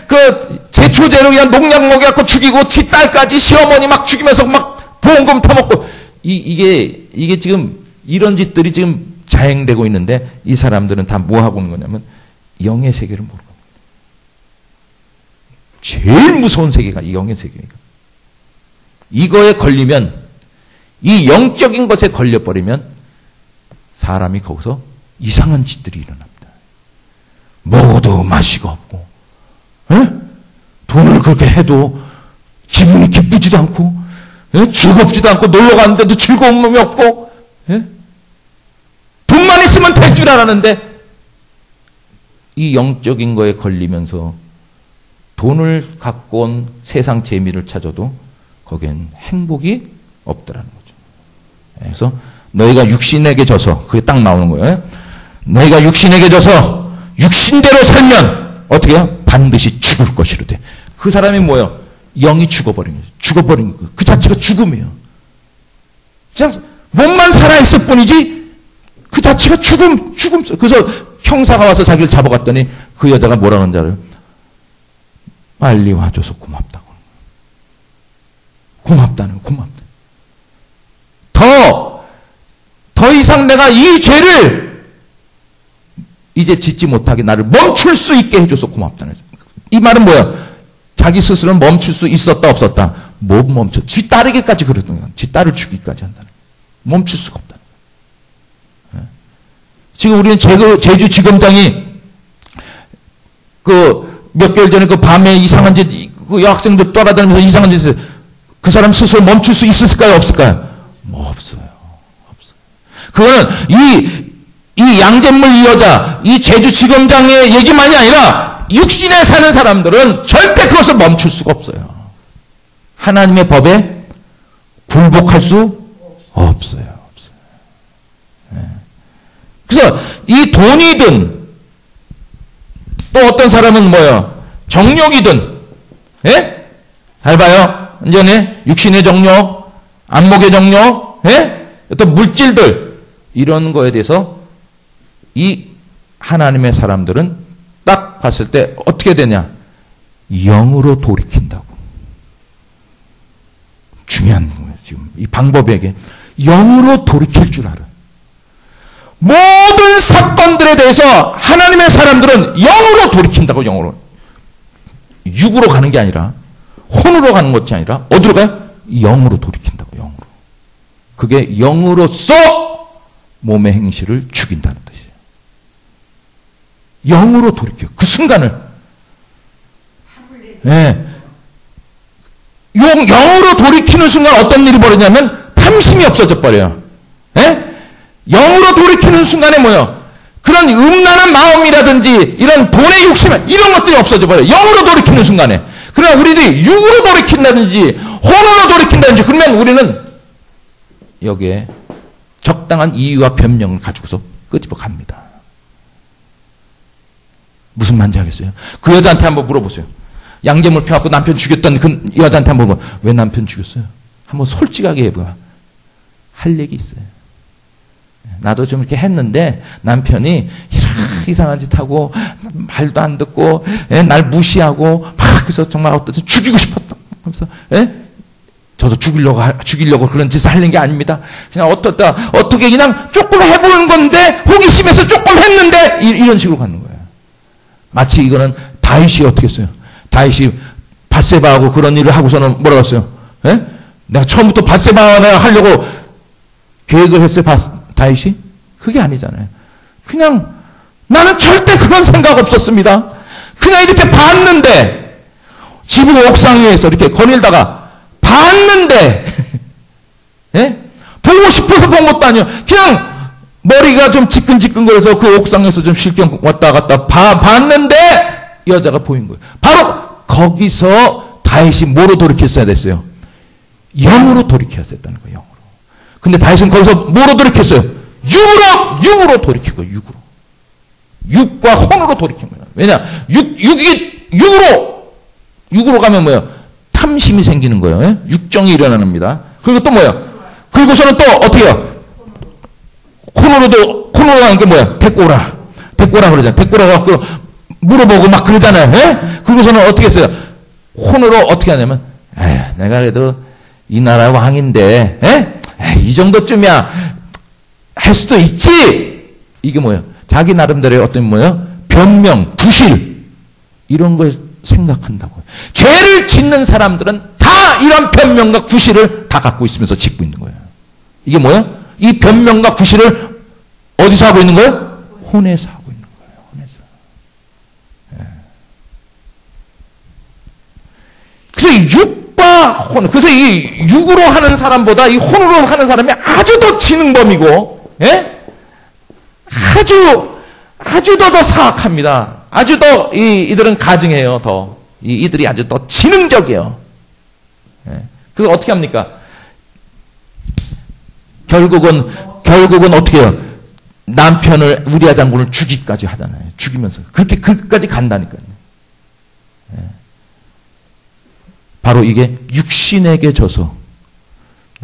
그 제초제로 그냥 농약 먹여갖고 죽이고 지 딸까지 시어머니 막 죽이면서 막 보험금 타먹고 이게 지금 이런 짓들이 지금 자행되고 있는데 이 사람들은 다 뭐 하고 있는 거냐면 영의 세계를 모르고 제일 무서운 세계가 이 영의 세계니까. 이거에 걸리면, 이 영적인 것에 걸려버리면 사람이 거기서 이상한 짓들이 일어납니다. 먹어도 맛이가 없고, 돈을 그렇게 해도 기분이 기쁘지도 않고, 즐겁지도 않고, 놀러 가는데도 즐거움이 없고, 돈만 있으면 될 줄 알았는데, 이 영적인 거에 걸리면서 돈을 갖고 온 세상 재미를 찾아도 거기엔 행복이 없더라는 거죠. 그래서 너희가 육신에게 져서, 그게 딱 나오는 거예요. 너희가 육신에게 져서 육신대로 살면 어떻게 해요? 반드시 죽을 것이로되. 그 사람이 뭐예요? 영이 죽어버린 거죠. 죽어버린 거. 그 자체가 죽음이에요. 그냥 몸만 살아있을 뿐이지 그 자체가 죽음. 그래서 형사가 와서 자기를 잡아갔더니 그 여자가 뭐라고 하는지 알아요? 빨리 와줘서 고맙다고. 고맙다. 더 이상 내가 이 죄를 이제 짓지 못하게 나를 멈출 수 있게 해줘서 고맙다는 거죠. 이 말은 뭐야? 자기 스스로는 멈출 수 있었다 없었다. 못 멈춰. 지 딸에게까지 그러던 거야. 지 딸을 죽이기까지 한다는 거야. 멈출 수가 없다는 거야. 지금 우리는 제주지검장이 몇 개월 전에 그 밤에 이상한 짓, 그 여학생들 떠나다니면서 이상한 짓을, 그 사람 스스로 멈출 수 있을까요? 없을까요? 없어요. 그거는 이 양잿물 이 여자, 이 제주지검장의 얘기만이 아니라 육신에 사는 사람들은 절대 그것을 멈출 수가 없어요. 하나님의 법에 굴복할 수 없어요. 그래서 이 돈이든 또 어떤 사람은 정욕이든, 잘 봐요. 이제는 육신의 정욕, 안목의 정욕, 어떤 물질들, 이런 거에 대해서 이 하나님의 사람들은 딱 봤을 때 어떻게 되냐? 영으로 돌이킨다고. 중요한 거예요, 지금. 이 방법에게. 영으로 돌이킬 줄 알아. 모든 사건들에 대해서 하나님의 사람들은 영으로 돌이킨다고. 영으로. 육으로 가는 게 아니라, 혼으로 가는 것이 아니라 어디로 가요? 영으로 돌이킨다고. 영으로. 그게 영으로서 몸의 행실을 죽인다는 뜻이에요. 영으로 돌이켜요. 그 순간을. 영으로 돌이키는 순간 어떤 일이 벌어지냐면 탐심이 없어져 버려요. 영으로 돌이키는 순간에 뭐예요? 그런 음란한 마음이라든지 이런 돈의 욕심, 이런 것들이 없어져 버려요. 영으로 돌이키는 순간에. 그러나 우리들이 육으로 돌이킨다든지 혼으로 돌이킨다든지 그러면 우리는 여기에 적당한 이유와 변명을 가지고서 끄집어 갑니다. 무슨 말인지 알겠어요? 그 여자한테 한번 물어보세요. 양잿물 펴갖고 남편 죽였던 그 여자한테 한번 물어봐. 왜 남편 죽였어요? 한번 솔직하게 해봐. 할 얘기 있어요. 나도 좀 이렇게 했는데 남편이 이상한 짓 하고 말도 안 듣고 날 무시하고 막 그래서 정말 어떤 죽이고 싶었다. 그래서 저도 죽이려고 그런 짓을 하는 게 아닙니다. 그냥 어떻게 그냥 조금 해보는 건데 호기심에서 조금 했는데 이런 식으로 가는 거예요. 마치 이거는 다윗이 어떻게 했어요? 다윗이 밧세바하고 그런 일을 하고서는 뭐라고 했어요? 내가 처음부터 밧세바와 내가 하려고 계획을 했어요, 다윗이? 그게 아니잖아요. 그냥 나는 절대 그런 생각 없었습니다. 그냥 이렇게 봤는데 집 옥상 위에서 이렇게 거닐다가 봤는데 보고 싶어서 본 것도 아니에요. 그냥 머리가 좀 지끈지끈거려서 그 옥상에서 좀 실경 왔다 갔다 봤는데 여자가 보인 거예요. 바로 거기서 다윗이 뭐로 돌이켰어야 됐어요? 영으로 돌이켜야 됐다는 거예요. 영으로. 근데 다윗은 거기서 뭐로 돌이켰어요? 육으로 돌이킨 거예요. 육과 혼으로 돌이킨 거예요. 왜냐? 육으로 가면 뭐예요? 탐심이 생기는 거예요. 육정이 일어납니다. 그리고 또 뭐예요? 그리고서는 또 어떻게 해요? 혼으로 가는 게 뭐예요? 데리고 오라 그러잖아요. 데리고 오라 갖고 물어보고 막 그러잖아요. 그리고서는 어떻게 했어요? 혼으로 어떻게 하냐면, 내가 그래도 이 나라 왕인데, 이 정도쯤이야 할 수도 있지. 이게 뭐예요? 자기 나름대로의 어떤 뭐예요? 변명, 구실 이런 걸 생각한다고요. 죄를 짓는 사람들은 다 이런 변명과 구실을 다 갖고 있으면서 짓고 있는 거예요. 이게 뭐예요? 이 변명과 구실을 어디서 하고 있는 거예요? 혼에서 하고 있는 거예요. 혼에서. 그래서 육과 혼, 그래서 이 육으로 하는 사람보다 이 혼으로 하는 사람이 아주 더 지능범이고, 아주 더 사악합니다. 아주 더 이들은 가증해요. 더 이들이 아주 더 지능적이에요. 그래서 어떻게 합니까? 결국은 어떻게 해요? 남편을 우리아 장군을 죽이기까지 하잖아요. 죽이면서 그렇게 그까지 간다니까요. 바로 이게 육신에게 져서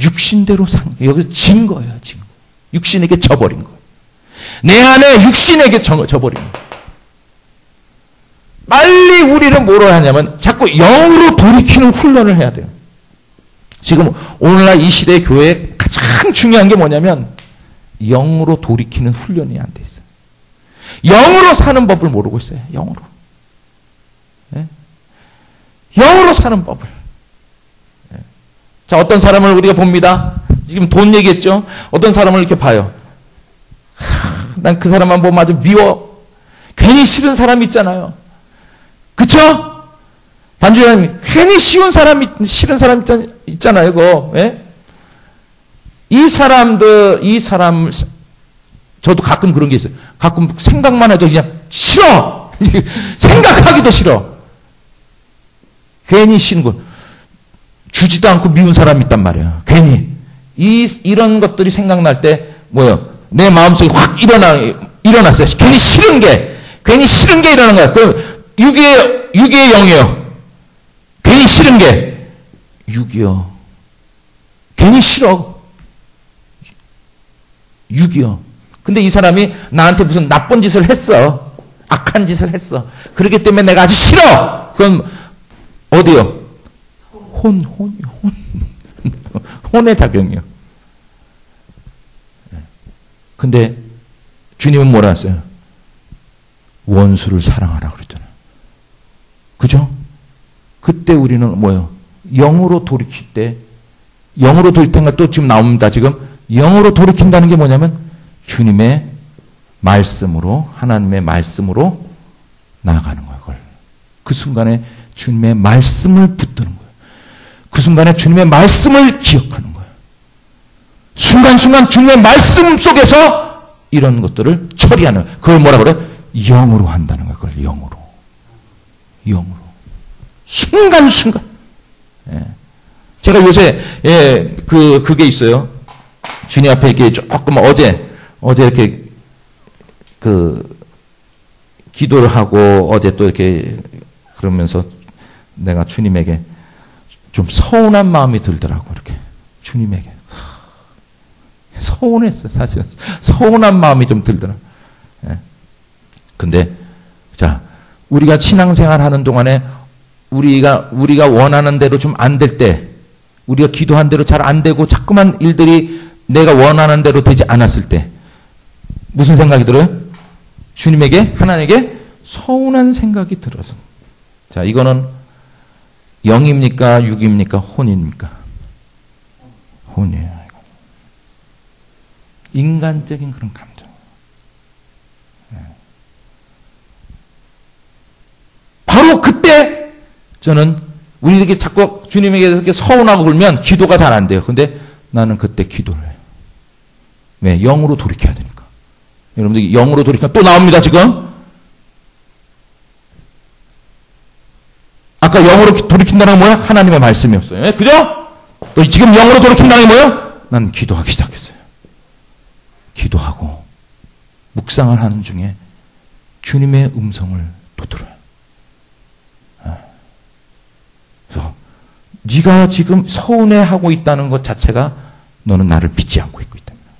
육신대로 여기서 진 거예요. 진 거. 육신에게 져버린 거예요. 내 안에 육신에게 져버린 거예요. 빨리 우리는 뭐로 하냐면 자꾸 영으로 돌이키는 훈련을 해야 돼요. 지금 오늘날 이 시대의 교회에 가장 중요한 게 뭐냐면 영으로 돌이키는 훈련이 안 돼 있어요. 영으로 사는 법을 모르고 있어요. 영으로. 영으로 사는 법을. 자, 어떤 사람을 우리가 봅니다. 지금 돈 얘기했죠. 어떤 사람을 이렇게 봐요. 난 그 사람만 보면 아주 미워. 괜히 싫은 사람 있잖아요. 그쵸? 반주님, 괜히 싫은 사람 있잖아요. 그거. 이 사람, 저도 가끔 그런 게 있어요. 가끔 생각만 해도 그냥 싫어! 생각하기도 싫어. 괜히 싫은 거. 주지도 않고 미운 사람이 있단 말이야. 괜히. 이런 것들이 생각날 때, 뭐예요? 내 마음속에 확 일어났어요. 괜히 싫은 게 일어나는 거야. 그, 6의 0이에요. 괜히 싫은 게 6이요. 괜히 싫어. 6이요. 근데 이 사람이 나한테 무슨 나쁜 짓을 했어. 악한 짓을 했어. 그렇기 때문에 내가 아주 싫어. 그럼 어디요? 혼의 작용이요. 근데 주님은 뭐라 했어요? 원수를 사랑하라 그랬잖아요. 그죠? 그때 우리는 뭐예요? 영으로 돌이킬 때, 영으로 돌이킨 것 또 지금 나옵니다. 지금 영으로 돌이킨다는 게 뭐냐면 주님의 말씀으로, 하나님의 말씀으로 나아가는 거예요. 그걸. 그 순간에 주님의 말씀을 붙드는 거예요. 그 순간에 주님의 말씀을 기억하는 거예요. 순간순간 주님의 말씀 속에서 이런 것들을 처리하는, 그걸 뭐라 그래요? 영으로 한다는 거예요. 그걸 영으로. 순간순간. 제가 요새, 그게 있어요. 주님 앞에 이렇게 조금 어제 이렇게, 기도를 하고, 어제 또 이렇게, 그러면서 내가 주님에게 좀 서운한 마음이 들더라고, 이렇게. 주님에게. 서운했어요, 사실은. 서운한 마음이 좀 들더라. 예. 근데 자, 우리가 신앙생활 하는 동안에 우리가 원하는 대로 좀 안 될 때, 우리가 기도한 대로 잘 안 되고 자꾸만 일들이 내가 원하는 대로 되지 않았을 때 무슨 생각이 들어요? 주님에게, 하나님에게 서운한 생각이 들어서. 자, 이거는 영입니까? 육입니까? 혼입니까? 혼이에요. 인간적인 그런 감정. 바로 그때 저는 우리에게 자꾸 주님에게 이렇게 서운하고 그러면 기도가 잘 안 돼요. 근데 나는 그때 기도를 해요. 왜? 영으로 돌이켜야 되니까. 여러분들 영으로 돌이키면 또 나옵니다, 지금. 아까 영으로 돌이킨다는 건 뭐야? 하나님의 말씀이었어요. 예? 그죠? 또 지금 영으로 돌이킨다는 게 뭐야? 난 기도하기 시작했어요. 기도하고 묵상을 하는 중에 주님의 음성을 또 들어요. 그래서 네가 지금 서운해하고 있다는 것 자체가 너는 나를 믿지 않고 있고 있답니다.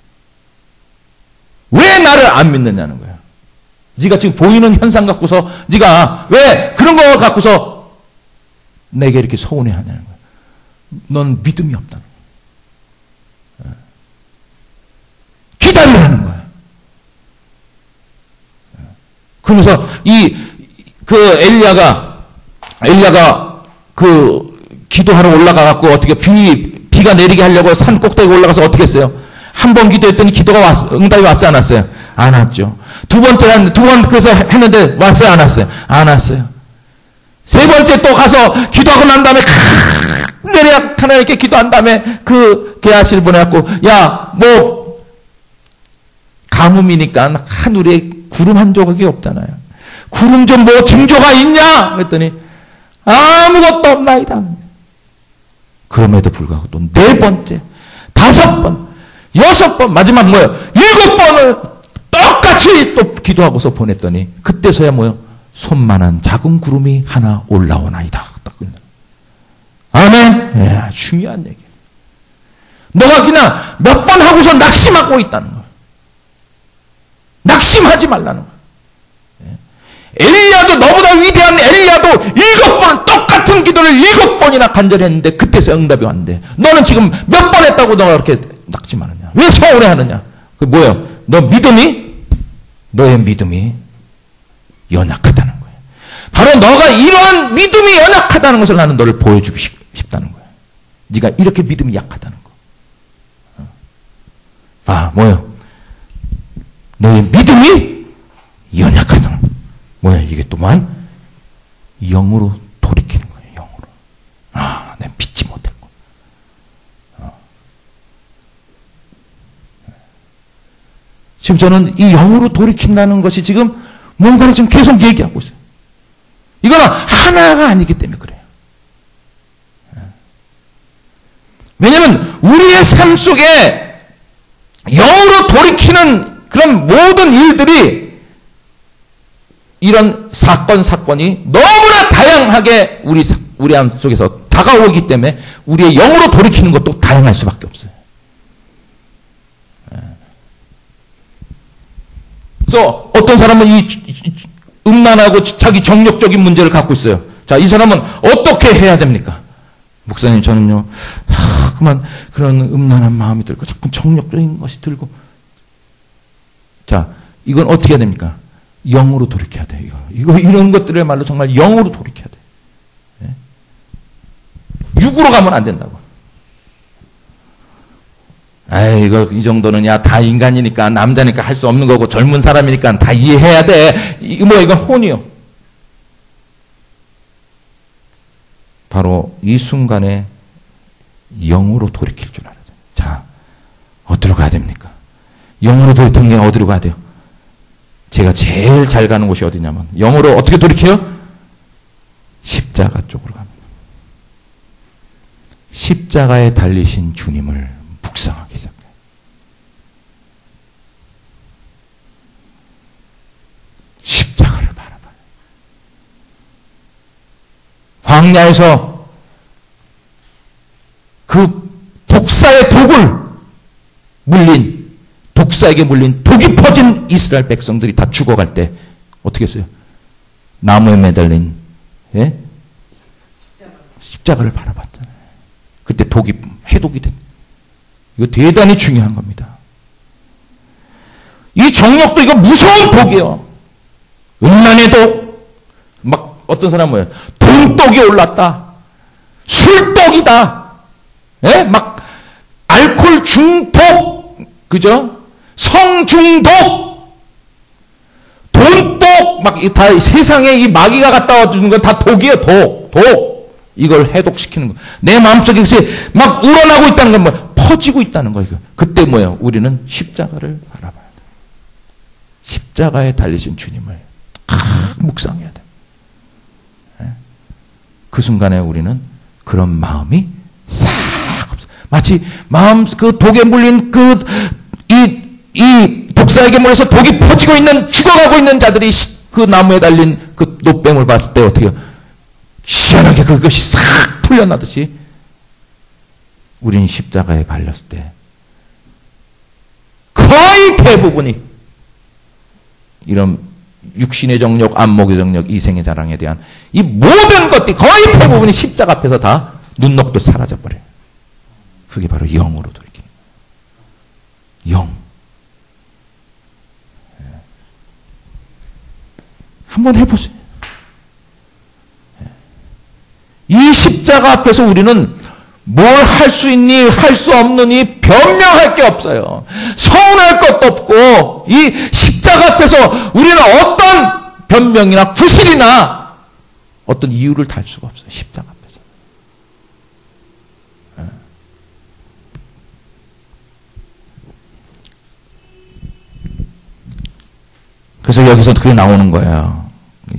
왜 나를 안 믿느냐는 거야. 네가 지금 보이는 현상 갖고서 네가 왜 그런 거 갖고서 내게 이렇게 서운해하냐는 거야. 넌 믿음이 없다는 거야. 기다리라는 거야. 그러면서 엘리야가 기도하러 올라가갖고 어떻게 비가 내리게 하려고 산 꼭대기 올라가서 어떻게 했어요? 한 번 기도했더니 응답이 왔어요, 안 왔어요? 안 왔죠. 두 번 그래서 했는데 왔어요, 안 왔어요? 안 왔어요. 세 번째 또 가서 기도하고 난 다음에 하나님께 기도한 다음에 게하시를 보내갖고 가뭄이니까 하늘에 구름 한 조각이 없잖아요. 구름 좀 징조가 있냐? 그랬더니 아무것도 없나이다. 그럼에도 불구하고 또 네 번째, 다섯 번, 여섯 번, 마지막 뭐예요? 일곱 번을 똑같이 또 기도하고서 보냈더니 그때서야 뭐예요? 손만한 작은 구름이 하나 올라오나이다. 딱 끝나. 아멘. 예, 중요한 얘기예요. 너가 그냥 몇 번 하고서 낙심하고 있다는 거예요. 낙심하지 말라는 거예요. 엘리야도, 너보다 위대한 엘리야도 7번 똑같은 기도를 7번이나 간절히 했는데 그때서 응답이 왔는데 너는 지금 몇 번 했다고 너가 그렇게 낙심하느냐? 왜 서운해 하느냐? 그 뭐예요? 너의 믿음이 연약하다는 거예요. 바로 너가 이러한 믿음이 연약하다는 것을 나는 너를 보여주고 싶다는 거예요. 네가 이렇게 믿음이 약하다는 거. 뭐예요? 너의 믿음이 연약하다는 거. 뭐야, 이게 또한 영으로 돌이키는 거예요. 영으로. 내가 믿지 못했고. 지금 저는 이 영으로 돌이킨다는 것이 지금 뭔가를 지금 계속 얘기하고 있어요. 이거는 하나가 아니기 때문에 그래요. 왜냐하면 우리의 삶 속에 영으로 돌이키는 그런 모든 일들이 이런 사건이 너무나 다양하게 우리 안 속에서 다가오기 때문에 우리의 영으로 돌이키는 것도 다양할 수밖에 없어요. 그래서 어떤 사람은 음란하고 자기 정욕적인 문제를 갖고 있어요. 자, 이 사람은 어떻게 해야 됩니까? 목사님, 저는요, 그만 그런 음란한 마음이 들고 자꾸 정욕적인 것이 들고. 자, 이건 어떻게 해야 됩니까? 영으로 돌이켜야 돼. 이런 것들의 말로 정말 영으로 돌이켜야 돼. 네? 육으로 가면 안 된다고. 이 정도는 다 인간이니까, 남자니까 할 수 없는 거고, 젊은 사람이니까 다 이해해야 돼. 이건 혼이요. 바로 이 순간에 영으로 돌이킬 줄 알아야 돼. 자, 어디로 가야 됩니까? 영으로 돌이키는 게 어디로 가야 돼요? 제가 제일 잘 가는 곳이 어디냐면, 영으로 어떻게 돌이켜요? 십자가 쪽으로 갑니다. 십자가에 달리신 주님을 묵상하기 시작해요. 십자가를 바라봐요. 광야에서 그 독사의 독을 물린 독사에게 물린 독이 퍼진 이스라엘 백성들이 다 죽어갈 때 어떻게 했어요? 나무에 매달린 십자가를 바라봤잖아요. 그때 독이 해독이 된. 이거 대단히 중요한 겁니다. 이 정욕도 이거 무서운 독이에요. 음란의 독. 막 어떤 사람은 뭐예요? 돈독이 올랐다. 술독이다. 막 알코올 중독. 그죠? 성중독. 돈독. 막 다 세상에 이 마귀가 갖다 와주는 건 다 독이에요. 독. 이걸 해독시키는 거. 내 마음속에 막 우러나고 있다는 건 뭐야? 퍼지고 있다는 거예요. 그때 뭐예요? 우리는 십자가를 바라봐야 돼. 십자가에 달리신 주님을 묵상해야 돼. 그 순간에 우리는 그런 마음이 싹 없어. 마치 마음 그 독에 물린 이 독사에게 물려서 독이 퍼지고 있는 죽어가고 있는 자들이 그 나무에 달린 그 노뱀을 봤을 때 어떻게 해요? 시원하게 그것이 싹 풀려나듯이 우리는 십자가에 발렸을 때 거의 대부분이 이런 육신의 정욕, 안목의 정욕, 이생의 자랑에 대한 이 모든 것들이 거의 대부분이 십자가 앞에서 다 눈 녹듯 사라져버려요. 그게 바로 영으로 돌이키는 거예요. 영. 한번 해보세요. 이 십자가 앞에서 우리는 뭘 할 수 있니, 할 수 없느니 변명할 게 없어요. 서운할 것도 없고 이 십자가 앞에서 우리는 어떤 변명이나 구실이나 어떤 이유를 달 수가 없어요. 십자가 앞에서. 그래서 여기서 그게 나오는 거예요.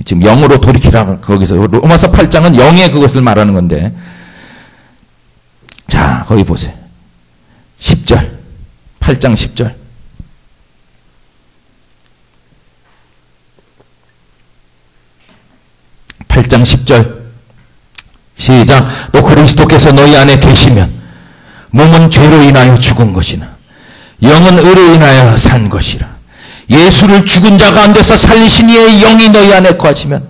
지금 영으로 돌이키라. 거기서 로마서 8장은 영의 그것을 말하는 건데, 자 거기 보세요. 10절 8장 10절 시작. 또 그리스도께서 너희 안에 계시면 몸은 죄로 인하여 죽은 것이나 영은 의로 인하여 산 것이라. 예수를 죽은 자 가운데서 살리신 이의 영이 너희 안에 거하시면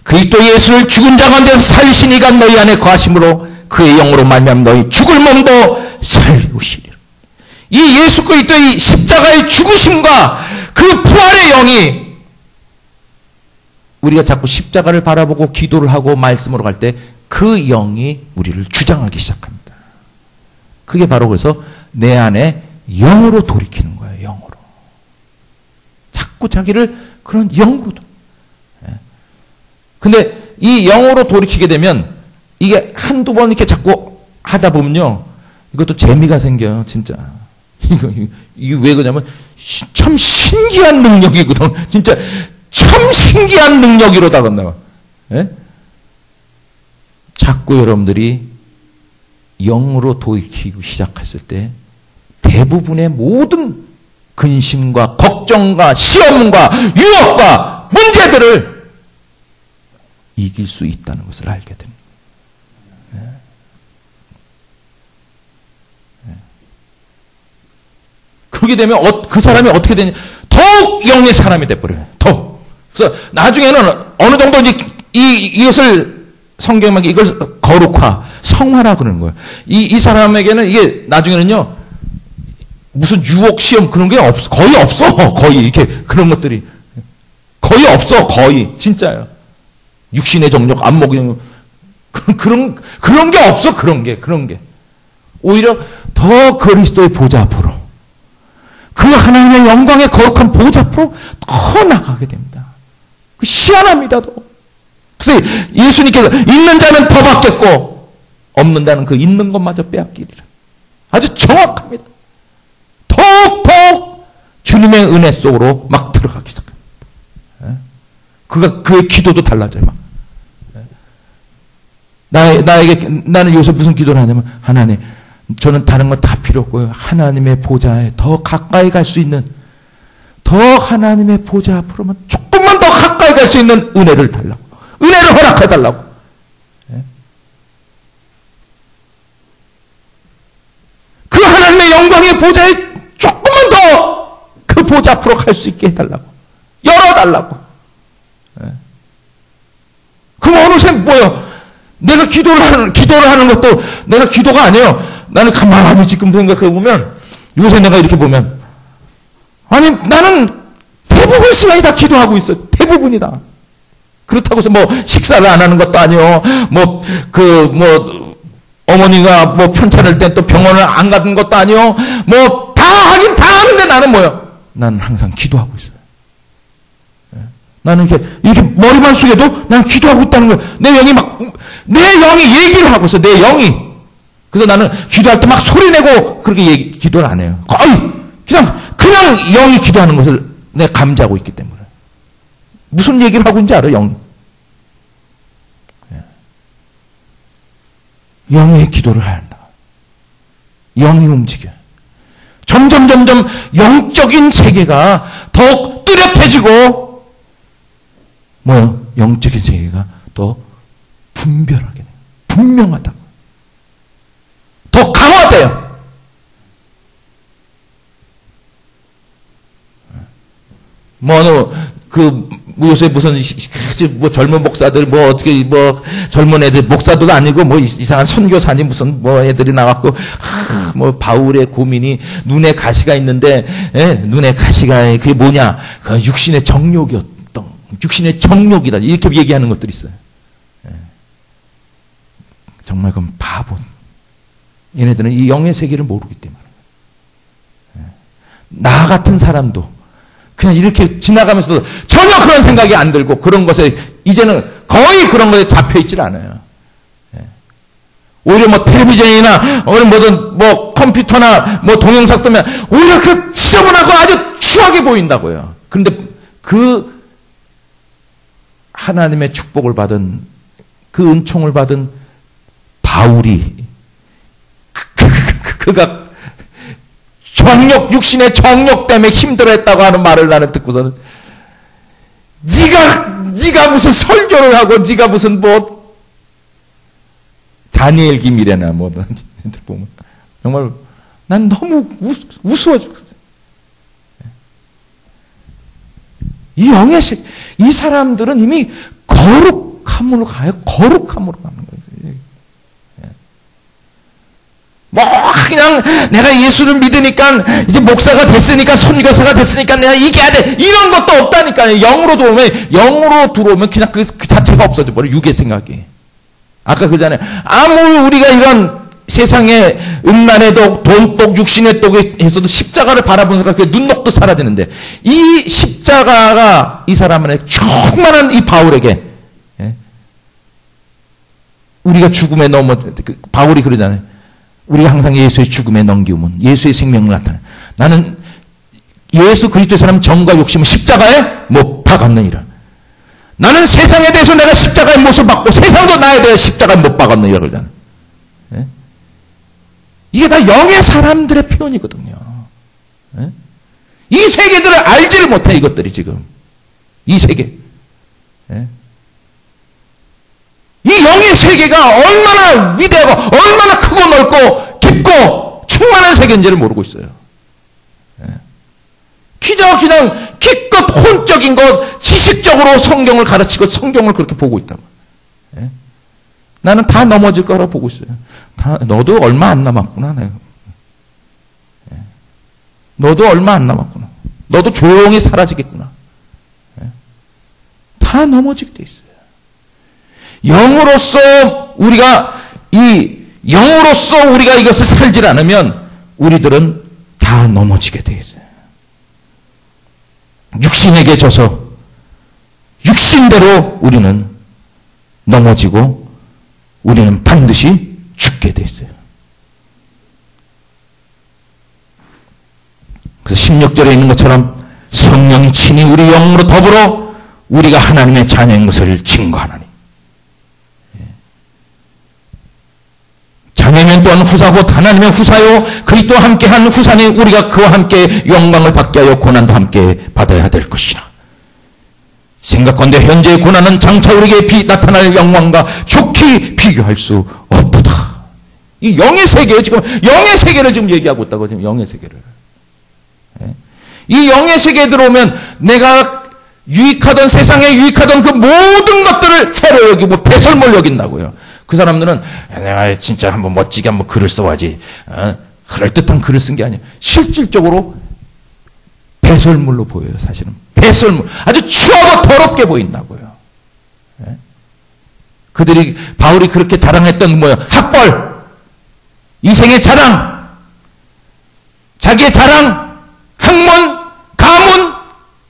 그리스도 예수를 죽은 자 가운데서 살리신 이가 너희 안에 거하심으로 그의 영으로 말미암아 너희 죽을 몸도 살리시리라. 이 예수 그리스도의 십자가의 죽으심과 그 부활의 영이 우리가 자꾸 십자가를 바라보고 기도를 하고 말씀으로 갈 때 그 영이 우리를 주장하기 시작합니다. 그게 바로 그래서 내 안에 영으로 돌이키는 거예요. 영으로. 자꾸 자기를 그런 영으로. 근데 이 영으로 돌이키게 되면 이게 한두 번 이렇게 자꾸 하다 보면요. 이것도 재미가 생겨요. 진짜. 이게 왜 그러냐면 참 신기한 능력이거든. 진짜 참 신기한 능력이로다가 나와. 자꾸 여러분들이 영으로 돌이키기 시작했을 때 대부분의 모든 근심과 걱정과 시험과 유혹과 문제들을 이길 수 있다는 것을 알게 됩니다. 그렇게 되면 그 사람이 어떻게 되냐? 더욱 영의 사람이 돼버려요. 더욱. 그래서 나중에는 어느 정도 이것을 성경에 이걸 거룩화, 성화라 그러는 거예요. 이 사람에게는 이게 나중에는요 무슨 유혹 시험 그런 게 거의 없어. 거의 이렇게 그런 것들이 거의 없어. 거의 진짜요. 육신의 정욕, 안목의 정욕 그런 게 없어. 그런 게 오히려 더 그리스도의 보좌 앞으로 그 하나님의 영광의 거룩한 보좌 앞으로 더 나가게 됩니다. 그 희한합니다. 그래서 예수님께서 있는 자는 더 받겠고 없는 자는 그 있는 것마저 빼앗기리라. 아주 정확합니다. 더욱 주님의 은혜 속으로 막 들어가기 시작합니다. 그의 기도도 달라져요. 막. 나는 요새 무슨 기도를 하냐면 하나님 저는 다른 거 다 필요 없고요. 하나님의 보좌에 더 가까이 갈 수 있는 더 하나님의 보좌 앞으로만 조금만 더 가까이 갈 수 있는 은혜를 달라고. 은혜를 허락해 달라고. 그 하나님의 영광의 보좌에 조금만 더 보좌 앞으로 갈 수 있게 해달라고. 열어달라고. 그럼 어느새 뭐예요? 내가 기도를 하는 것도 내가 기도가 아니에요. 나는 가만히 지금 생각해보면, 요새 내가 이렇게 보면, 아니, 나는 대부분 시간이 다 기도하고 있어요. 대부분이다. 그렇다고 해서 뭐 식사를 안 하는 것도 아니요. 어머니가 뭐 편찮을 때 또 병원을 안 가는 것도 아니요. 뭐 다 하긴 다 하는데 나는 뭐요? 나는 항상 기도하고 있어요. 나는 이렇게 머리만 숙여도 나는 기도하고 있다는 거예요. 내 영이 얘기를 하고 있어. 내 영이. 그래서 나는 기도할 때 막 소리내고 그렇게 기도를 안 해요. 거의 그냥 영이 기도하는 것을 내가 감지하고 있기 때문에. 무슨 얘기를 하고 있는지 알아요, 영이? 영의 기도를 한다. 영이 움직여. 점점 영적인 세계가 더욱 뚜렷해지고, 뭐요? 영적인 세계가 더 분별하게 돼요. 분명하다고. 더 강화돼요. 요새 무슨 젊은 목사들 어떻게 젊은 애들 목사도 아니고 이상한 선교사님 무슨 애들이 나왔고 바울의 고민이 눈에 가시가 있는데 눈에 가시가 그게 뭐냐? 그 육신의 정욕이다 이렇게 얘기하는 것들이 있어요. 정말 그건 바보. 얘네들은 이 영의 세계를 모르기 때문에. 나 같은 사람도 그냥 이렇게 지나가면서도 전혀 그런 생각이 안 들고 그런 것에 이제는 거의 그런 것에 잡혀있질 않아요. 오히려 텔레비전이나 뭐든 컴퓨터나 동영상 뜨면 오히려 그 지저분하고 아주 추하게 보인다고요. 그런데 그 하나님의 축복을 받은 그 은총을 받은 바울이 그가 육신의 정욕 때문에 힘들어했다고 하는 말을 나는 듣고서는 네가 무슨 설교를 하고 네가 무슨 다니엘 기밀이나 보면 정말 난 너무 우스워 죽었어요. 이 사람들은 이미 거룩함으로 가요. 거룩함으로 가는 거예요. 그냥 내가 예수를 믿으니까 이제 목사가 됐으니까 선교사가 됐으니까 내가 이겨야 돼 이런 것도 없다니까요. 영으로 들어오면 그냥 그 자체가 없어져 버려. 육의 생각이. 아까 그러잖아요. 아무리 우리가 이런 세상에 음란의 돈독 육신의 독에 해서도 십자가를 바라보니까 그 눈독도 사라지는데 이 십자가가 이 사람 안에 충만한 이 바울에게 우리가 죽음에 바울이 그러잖아요. 우리가 항상 예수의 죽음에 넘기우면 예수의 생명을 나타내. 나는 예수 그리스도의 사람 정과 욕심은 십자가에 못 박았느니라. 나는 세상에 대해서 내가 십자가의 못을 받고 세상도 나에 대해 십자가에 못 박았느니라 그러잖아. 이게 다 영의 사람들의 표현이거든요. 이 세계들을 알지를 못해 이것들이 지금. 이 세계. 이 영의 세계가 얼마나 위대하고 얼마나 크고 넓고 깊고 충만한 세계인지를 모르고 있어요. 그냥 기껏 혼적인 것 지식적으로 성경을 가르치고 성경을 그렇게 보고 있다고. 나는 다 넘어질 거라 보고 있어요. 너도 얼마 안 남았구나. 너도 얼마 안 남았구나. 너도 조용히 사라지겠구나. 다 넘어지게 돼 있어요. 영으로서 우리가 이것을 살지 않으면 우리들은 다 넘어지게 돼 있어요. 육신에게 져서 육신대로 우리는 넘어지고 우리는 반드시 죽게 돼 있어요. 그래서 16절에 있는 것처럼 성령이 친히 우리 영으로 더불어 우리가 하나님의 자녀인 것을 증거하나니. 자녀면 또한 후사고 하나님의 후사요 그리스도와 함께한 후사니 우리가 그와 함께 영광을 받게 하여 고난도 함께 받아야 될 것이라. 생각건대 현재의 고난은 장차 우리에게 나타날 영광과 좋게 비교할 수 없도다. 이 영의 세계에 지금 영의 세계를 지금 얘기하고 있다고. 지금 영의 세계를. 이 영의 세계에 들어오면 내가 유익하던, 세상에 유익하던 그 모든 것들을 해로 여기고 배설물 여긴다고요. 그 사람들은 내가 진짜 한번 멋지게 한번 글을 써야지. 그럴듯한 글을 쓴 게 아니에요. 실질적으로 배설물로 보여요. 사실은 배설물, 아주 추하고 더럽게 보인다고요. 그들이, 바울이 그렇게 자랑했던 뭐예요? 학벌, 이생의 자랑, 자기의 자랑, 학문, 가문,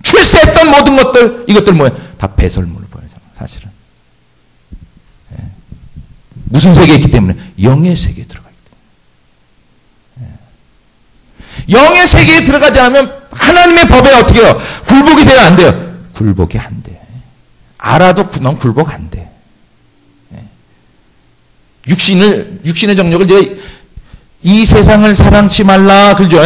출세했던 모든 것들, 이것들 뭐예요? 다 배설물을 보여요. 사실은. 무슨 세계에 있기 때문에? 영의 세계에 들어가 있기 때문에. 영의 세계에 들어가지 않으면 하나님의 법에 어떻게 해요? 굴복이 돼요? 안 돼요? 굴복이 안 돼. 알아도 넌 굴복 안 돼. 육신의 정욕을 이제 이 세상을 사랑치 말라 그러죠.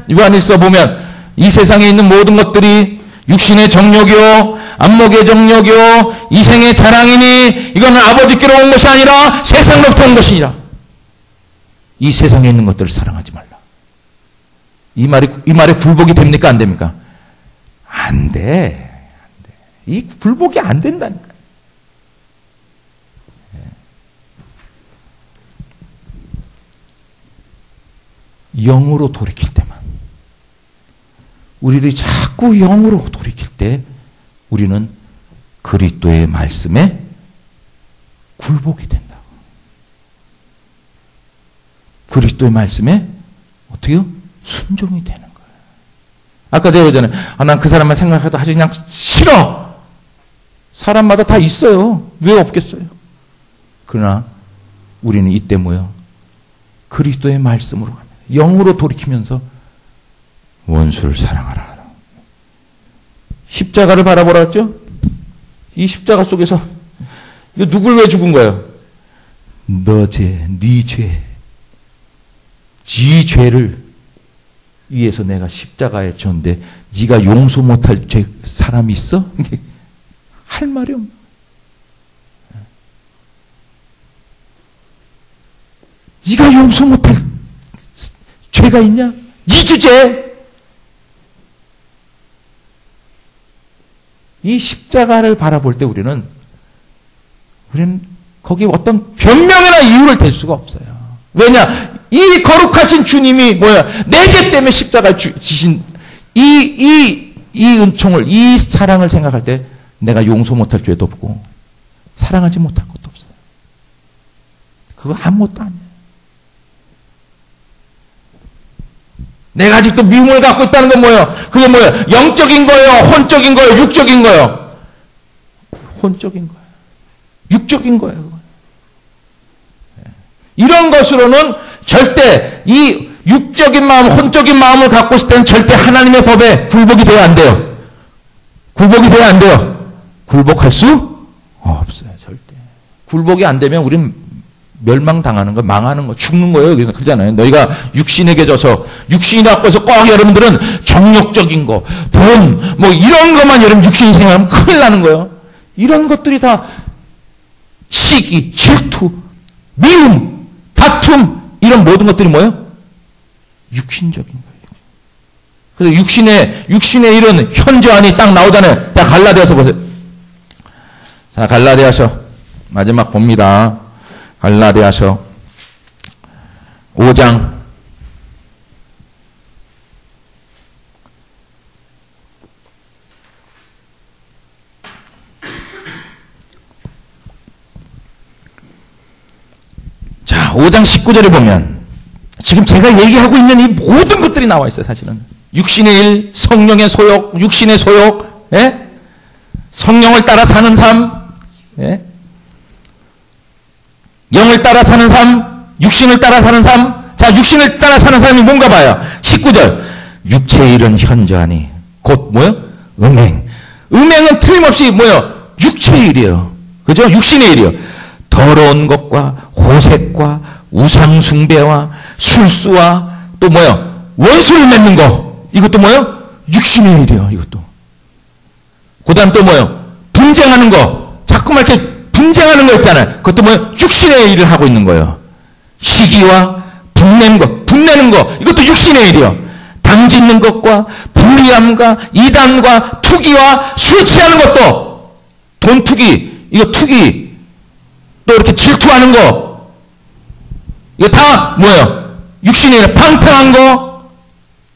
요한일서 보면 이 세상에 있는 모든 것들이 육신의 정욕이요, 안목의 정욕이요, 이생의 자랑이니 이거는 아버지께로 온 것이 아니라 세상으로부터 온 것이니라. 이 세상에 있는 것들을 사랑하지 말라. 이 말에 굴복이 됩니까? 안 됩니까? 안 돼. 안 돼. 이 굴복이 안 된다니까. 영으로 돌이킬 때만. 우리들이 자꾸 영으로 돌이킬 때 우리는 그리스도의 말씀에 굴복이 된다. 그리스도의 말씀에 어떻게요? 순종이 되는 거예요. 아까 내가 그러잖아요. 난 그 사람만 생각해도 아주 그냥 싫어. 사람마다 다 있어요. 왜 없겠어요? 그러나 우리는 이때 뭐요? 그리스도의 말씀으로 갑니다. 영으로 돌이키면서 원수를 사랑하라. 십자가를 바라보라 했죠? 이 십자가 속에서 이거 누굴 왜 죽은 거예요? 너 죄, 네 죄, 지 죄를 위해서 내가 십자가에 졌는데 네가 용서 못할 죄 사람이 있어? 할 말이 없나? 네가 용서 못할 죄가 있냐? 네 주제. 이 십자가를 바라볼 때 우리는 거기 어떤 변명이나 이유를 댈 수가 없어요. 왜냐? 이 거룩하신 주님이 뭐야? 내 죄 때문에 십자가를 지신 이 은총을, 이 사랑을 생각할 때 내가 용서 못할 죄도 없고 사랑하지 못할 것도 없어요. 그거 아무것도 아니에요. 내가 아직도 미움을 갖고 있다는 건 뭐예요? 그게 뭐예요? 영적인 거예요? 혼적인 거예요? 육적인 거예요? 혼적인 거예요. 육적인 거예요. 이런 것으로는 절대 이 육적인 마음, 혼적인 마음을 갖고 있을 때는 절대 하나님의 법에 굴복이 돼야 안 돼요. 굴복이 돼야 안 돼요. 굴복할 수 없어요. 절대. 굴복이 안 되면 우리는 멸망당하는 거, 망하는 거, 죽는 거예요. 그래서 그러잖아요. 너희가 육신에게 져서, 육신이라고 해서 꼭 여러분들은 정욕적인 거, 돈, 뭐 이런 것만 여러분 육신이 생각하면 큰일 나는 거예요. 이런 것들이 다 시기, 질투, 미움, 다툼, 이런 모든 것들이 뭐예요? 육신적인 거예요. 그래서 육신의 이런 현저함이 딱 나오잖아요. 자, 갈라디아서 보세요. 자, 갈라디아서 마지막 봅니다. 갈라디아서 5장 5장 19절에 보면 지금 제가 얘기하고 있는 이 모든 것들이 나와 있어요. 사실은 육신의 일, 성령의 소욕, 육신의 소욕, 예? 성령을 따라 사는 삶, 예? 영을 따라 사는 삶, 육신을 따라 사는 삶. 자, 육신을 따라 사는 삶이 뭔가 봐요. 19절. 육체의 일은 현저하니 곧 뭐요? 음행. 음행은 틀림없이 뭐요? 육체의 일이에요. 그죠? 육신의 일이에요. 더러운 것과 호색과 우상 숭배와 술수와 또 뭐요? 원수를 맺는 거. 이것도 뭐요? 육신의 일이에요. 이것도. 그다음 또 뭐요? 분쟁하는 거. 자꾸만 이렇게 분쟁하는 거 있잖아요. 그것도 뭐예요? 육신의 일을 하고 있는 거예요. 시기와 분내는 거, 이것도 육신의 일이요. 당짓는 것과 불리함과 이단과 투기와 술 취하는 것도, 돈 투기, 이거 투기, 또 이렇게 질투하는 거, 이거 다 뭐예요? 육신의 방탕한 거,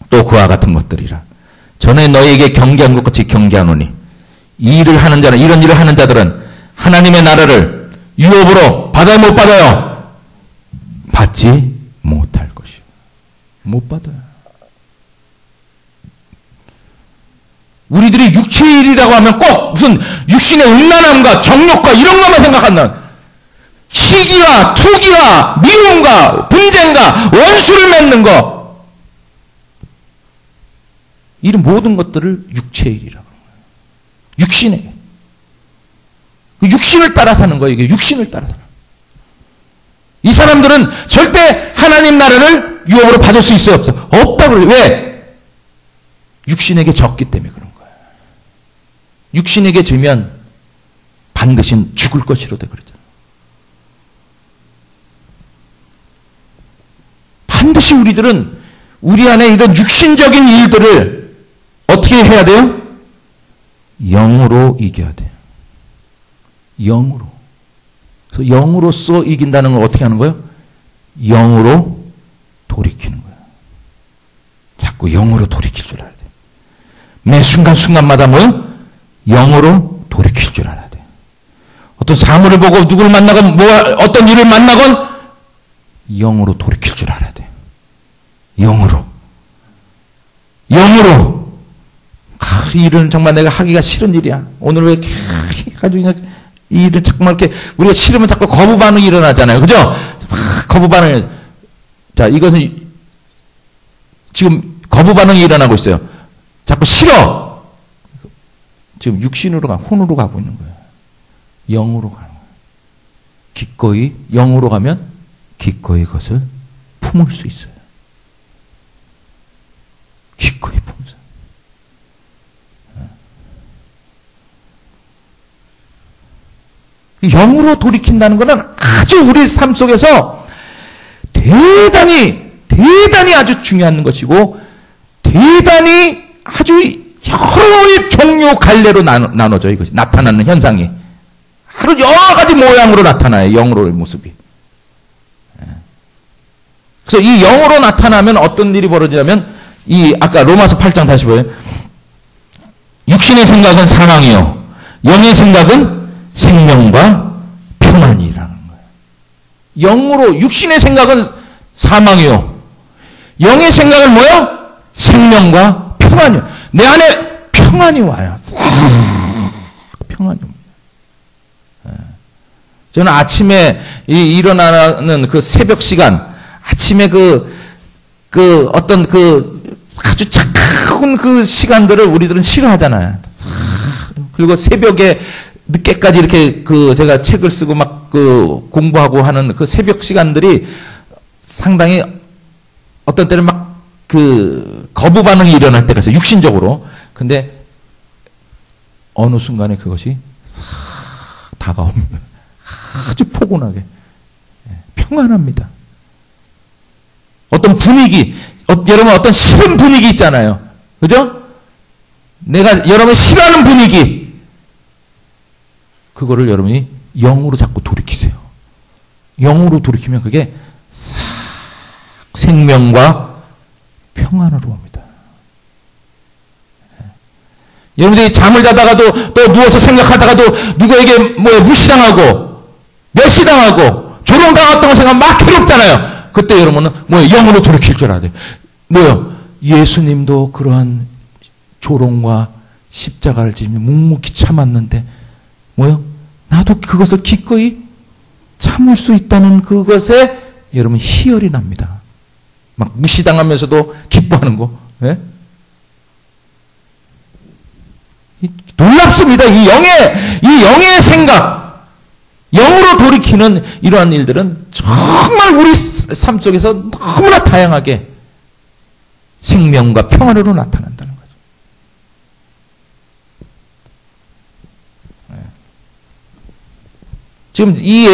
또 그와 같은 것들이라. 전에 너희에게 경계한 것 같이 경계하노니, 이 일을 하는 자는, 이런 일을 하는 자들은 하나님의 나라를 유업으로 받아요, 못 받아요? 받지 못할 것이요. 못 받아요. 우리들이 육체의 일이라고 하면 꼭 무슨 육신의 음란함과 정욕과 이런 것만 생각한다. 시기와 투기와 미움과 분쟁과 원수를 맺는 것, 이런 모든 것들을 육체의 일이라고 하는 거예요. 육신의, 그 육신을 따라 사는 거예요. 이게 육신을 따라 사는 거예요. 이 사람들은 절대 하나님 나라를 유업으로 받을 수 있어요, 없어? 없다고 그래요. 왜? 육신에게 졌기 때문에 그런 거예요. 육신에게 지면 반드시 죽을 것이로되 그랬잖아요. 반드시 우리들은 우리 안에 이런 육신적인 일들을 어떻게 해야 돼요? 영으로 이겨야 돼요. 영으로. 그래서 영으로서 이긴다는 건 어떻게 하는 거예요? 영으로 돌이키는 거예요. 자꾸 영으로 돌이킬 줄 알아야 돼요. 매 순간순간마다 뭐요? 영으로 돌이킬 줄 알아야 돼요. 어떤 사물을 보고 누구를 만나건 어떤 일을 만나건 영으로 돌이킬 줄 알아야 돼요. 영으로. 영으로. 이 일은 정말 내가 하기가 싫은 일이야. 오늘 왜 이렇게 해가지고 이 일을 정말 이렇게 우리가 싫으면 자꾸 거부 반응이 일어나잖아요. 그죠? 거부 반응. 자, 이것은 지금 거부 반응이 일어나고 있어요. 자꾸 싫어. 지금 육신으로 혼으로 가고 있는 거예요. 영으로 가는 거예요. 기꺼이 영으로 가면 기꺼이 그것을 품을 수 있어요. 기꺼이 품으세요. 영으로 돌이킨다는 것은 아주 우리 삶 속에서 대단히 아주 중요한 것이고, 대단히 아주 여러 종류 갈래로 나눠져. 이것이 나타나는 현상이 하루 여러 가지 모양으로 나타나요. 영으로의 모습이. 그래서 이 영으로 나타나면 어떤 일이 벌어지냐면, 이 아까 로마서 8장 다시 보여요. 육신의 생각은 사망이요, 영의 생각은 생명과 평안이라는 거예요. 영으로, 육신의 생각은 사망이요, 영의 생각은 뭐요? 생명과 평안이요. 내 안에 평안이 와요. 평안이 옵니다. 저는 아침에 일어나는 그 새벽 시간, 아침에 어떤 아주 차가운 그 시간들을 우리들은 싫어하잖아요. 그리고 새벽에 늦게까지 이렇게 제가 책을 쓰고 막 공부하고 하는 그 새벽 시간들이 상당히 어떤 때는 막 거부 반응이 일어날 때가 있어요. 육신적으로. 근데 어느 순간에 그것이 싹 다가오면 아주 포근하게 평안합니다. 어떤 분위기, 여러분 어떤 싫은 분위기 있잖아요. 그죠? 내가 여러분 싫어하는 분위기, 그거를 여러분이 영으로 자꾸 돌이키세요. 영으로 돌이키면 그게 싹 생명과 평안으로 옵니다. 여러분들이 잠을 자다가도 또 누워서 생각하다가도 누구에게 무시당하고 멸시당하고 조롱당했던 거 생각하면 막 괴롭잖아요. 그때 여러분은 영으로 돌이킬 줄 알아야 돼요. 예수님도 그러한 조롱과 십자가를 지며 묵묵히 참았는데 나도 그것을 기꺼이 참을 수 있다는 그것에 여러분 희열이 납니다. 막 무시당하면서도 기뻐하는 거. 네? 놀랍습니다. 이 영의 생각, 영으로 돌이키는 이러한 일들은 정말 우리 삶 속에서 너무나 다양하게 생명과 평안으로 나타난다는 거죠. 지금 이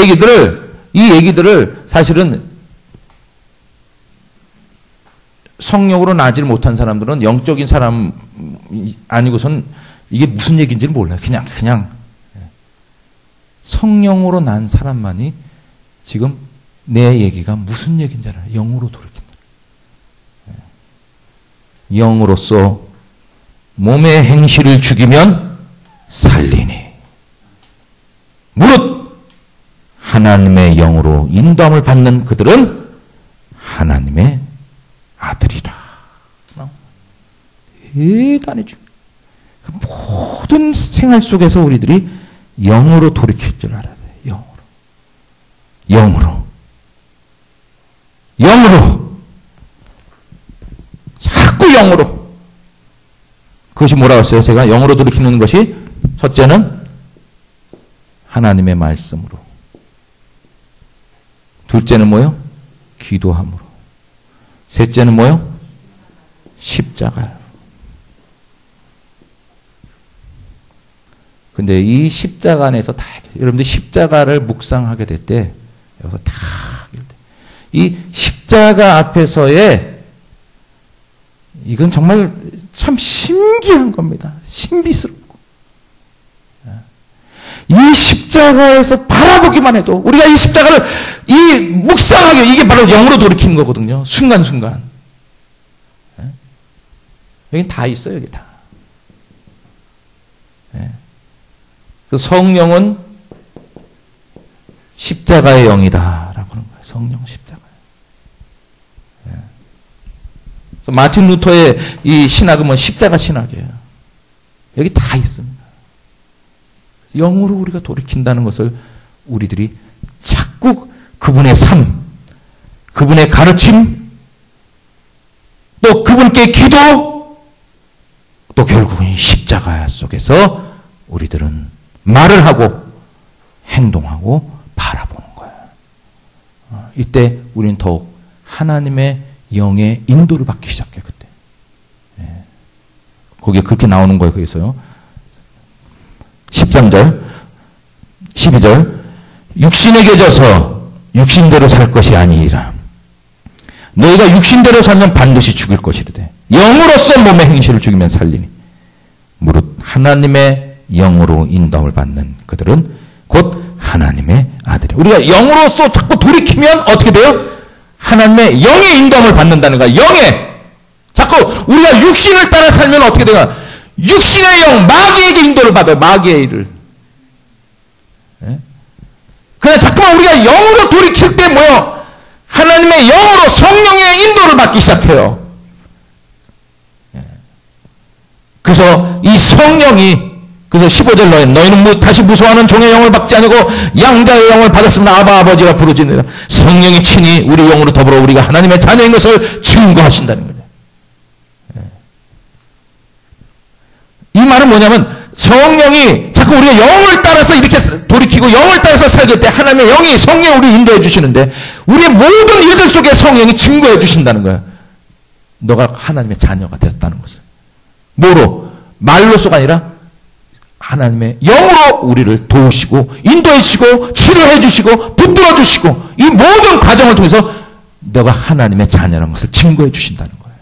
얘기들을 사실은 성령으로 나지를 못한 사람들은 영적인 사람 아니고선 이게 무슨 얘기인지를 몰라요. 그냥 성령으로 난 사람만이 지금 내 얘기가 무슨 얘기인지 알아요. 영으로 돌이킨다. 영으로서 몸의 행실을 죽이면 살리니 무릇 하나님의 영으로 인도함을 받는 그들은 하나님의 아들이라. 대단히 중요해요. 모든 생활 속에서 우리들이 영으로 돌이킬 줄 알아야 돼요. 영으로. 자꾸 영으로. 그것이 뭐라고 했어요? 제가 영으로 돌이키는 것이 첫째는 하나님의 말씀으로. 둘째는 뭐요? 기도함으로. 셋째는 뭐요? 십자가로. 근데 이 십자가 안에서 다, 여러분들 십자가를 묵상하게 될 때, 여기서 다, 이 십자가 앞에서의, 이건 정말 참 신기한 겁니다. 신비스럽고. 이 십자가에서 바라보기만 해도, 우리가 이 십자가를, 이 묵상하게, 이게 바로 영으로 돌이키는 거거든요. 순간순간. 여기 다 있어요, 여기 다. 그 성령은 십자가의 영이다라고 하는 거예요. 성령 십자가. 그래서 마틴 루터의 이 신학은 십자가 신학이에요. 여기 다 있습니다. 영으로 우리가 돌이킨다는 것을 우리들이 자꾸 그분의 삶, 그분의 가르침, 또 그분께 기도, 또 결국은 십자가 속에서 우리들은 말을 하고 행동하고 바라보는 거예요. 이때 우리는 더욱 하나님의 영의 인도를 받기 시작해요. 그때. 거기에 그렇게 나오는 거예요. 거기서요. 13절, 12절 육신에게 져서 육신대로 살 것이 아니니라. 너희가 육신대로 살면 반드시 죽을 것이르되 영으로서 몸의 행실을 죽이면 살리니 무릇 하나님의 영으로 인도함을 받는 그들은 곧 하나님의 아들이에요. 우리가 영으로서 자꾸 돌이키면 어떻게 돼요? 하나님의 영의 인도함을 받는다는 거야. 영의. 자꾸 우리가 육신을 따라 살면 어떻게 돼요? 육신의 영, 마귀에게 인도를 받아요. 마귀의 일을. 그냥 자꾸만 우리가 영으로 돌이킬 때 뭐요? 하나님의 영으로 성령의 인도를 받기 시작해요. 그래서 이 성령이, 그래서 15절 너희는 다시 무서워하는 종의 영을 받지 아니고 양자의 영을 받았으면 아바 아버지라 부르짖느라. 성령이 친히 우리 영으로 더불어 우리가 하나님의 자녀인 것을 증거하신다는 거죠. 이 말은 뭐냐면 성령이 자꾸 우리가 영을 따라서 이렇게 돌이키고 영을 따라서 살게 때 하나님의 영이 성령을 우리 인도해 주시는데 우리의 모든 일들 속에 성령이 증거해 주신다는 거예요. 너가 하나님의 자녀가 되었다는 것을. 뭐로? 말로서가 아니라 하나님의 영으로 우리를 도우시고 인도해 주시고 치료해 주시고 붙들어 주시고 이 모든 과정을 통해서 너가 하나님의 자녀라는 것을 증거해 주신다는 거예요.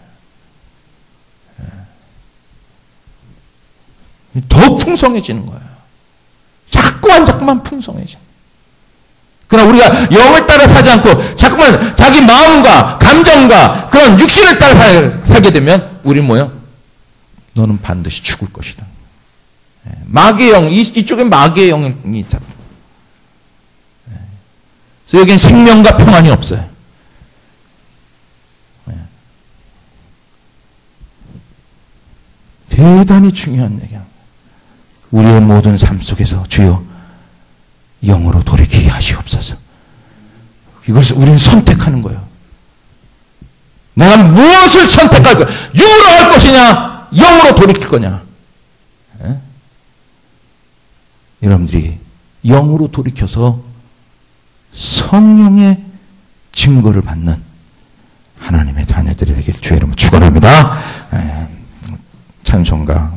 더 풍성해지는 거예요. 자꾸만 풍성해져. 그러나 우리가 영을 따라 사지 않고 자꾸만 자기 마음과 감정과 그런 육신을 따라 살게 되면 우리는 뭐예요? 너는 반드시 죽을 것이다. 마귀의 영, 이쪽엔 마귀의 영이 있다. 그래서 여기는 생명과 평안이 없어요. 대단히 중요한 얘기야. 우리의 모든 삶 속에서 주여 영으로 돌이키게 하시옵소서. 이것을 우리는 선택하는 거예요. 내가 무엇을 선택할 거야? 육으로 할 것이냐? 영으로 돌이킬 거냐? 여러분들이 영으로 돌이켜서 성령의 증거를 받는 하나님의 자녀들이 되기를 주의 이름으로 축원합니다. 찬송가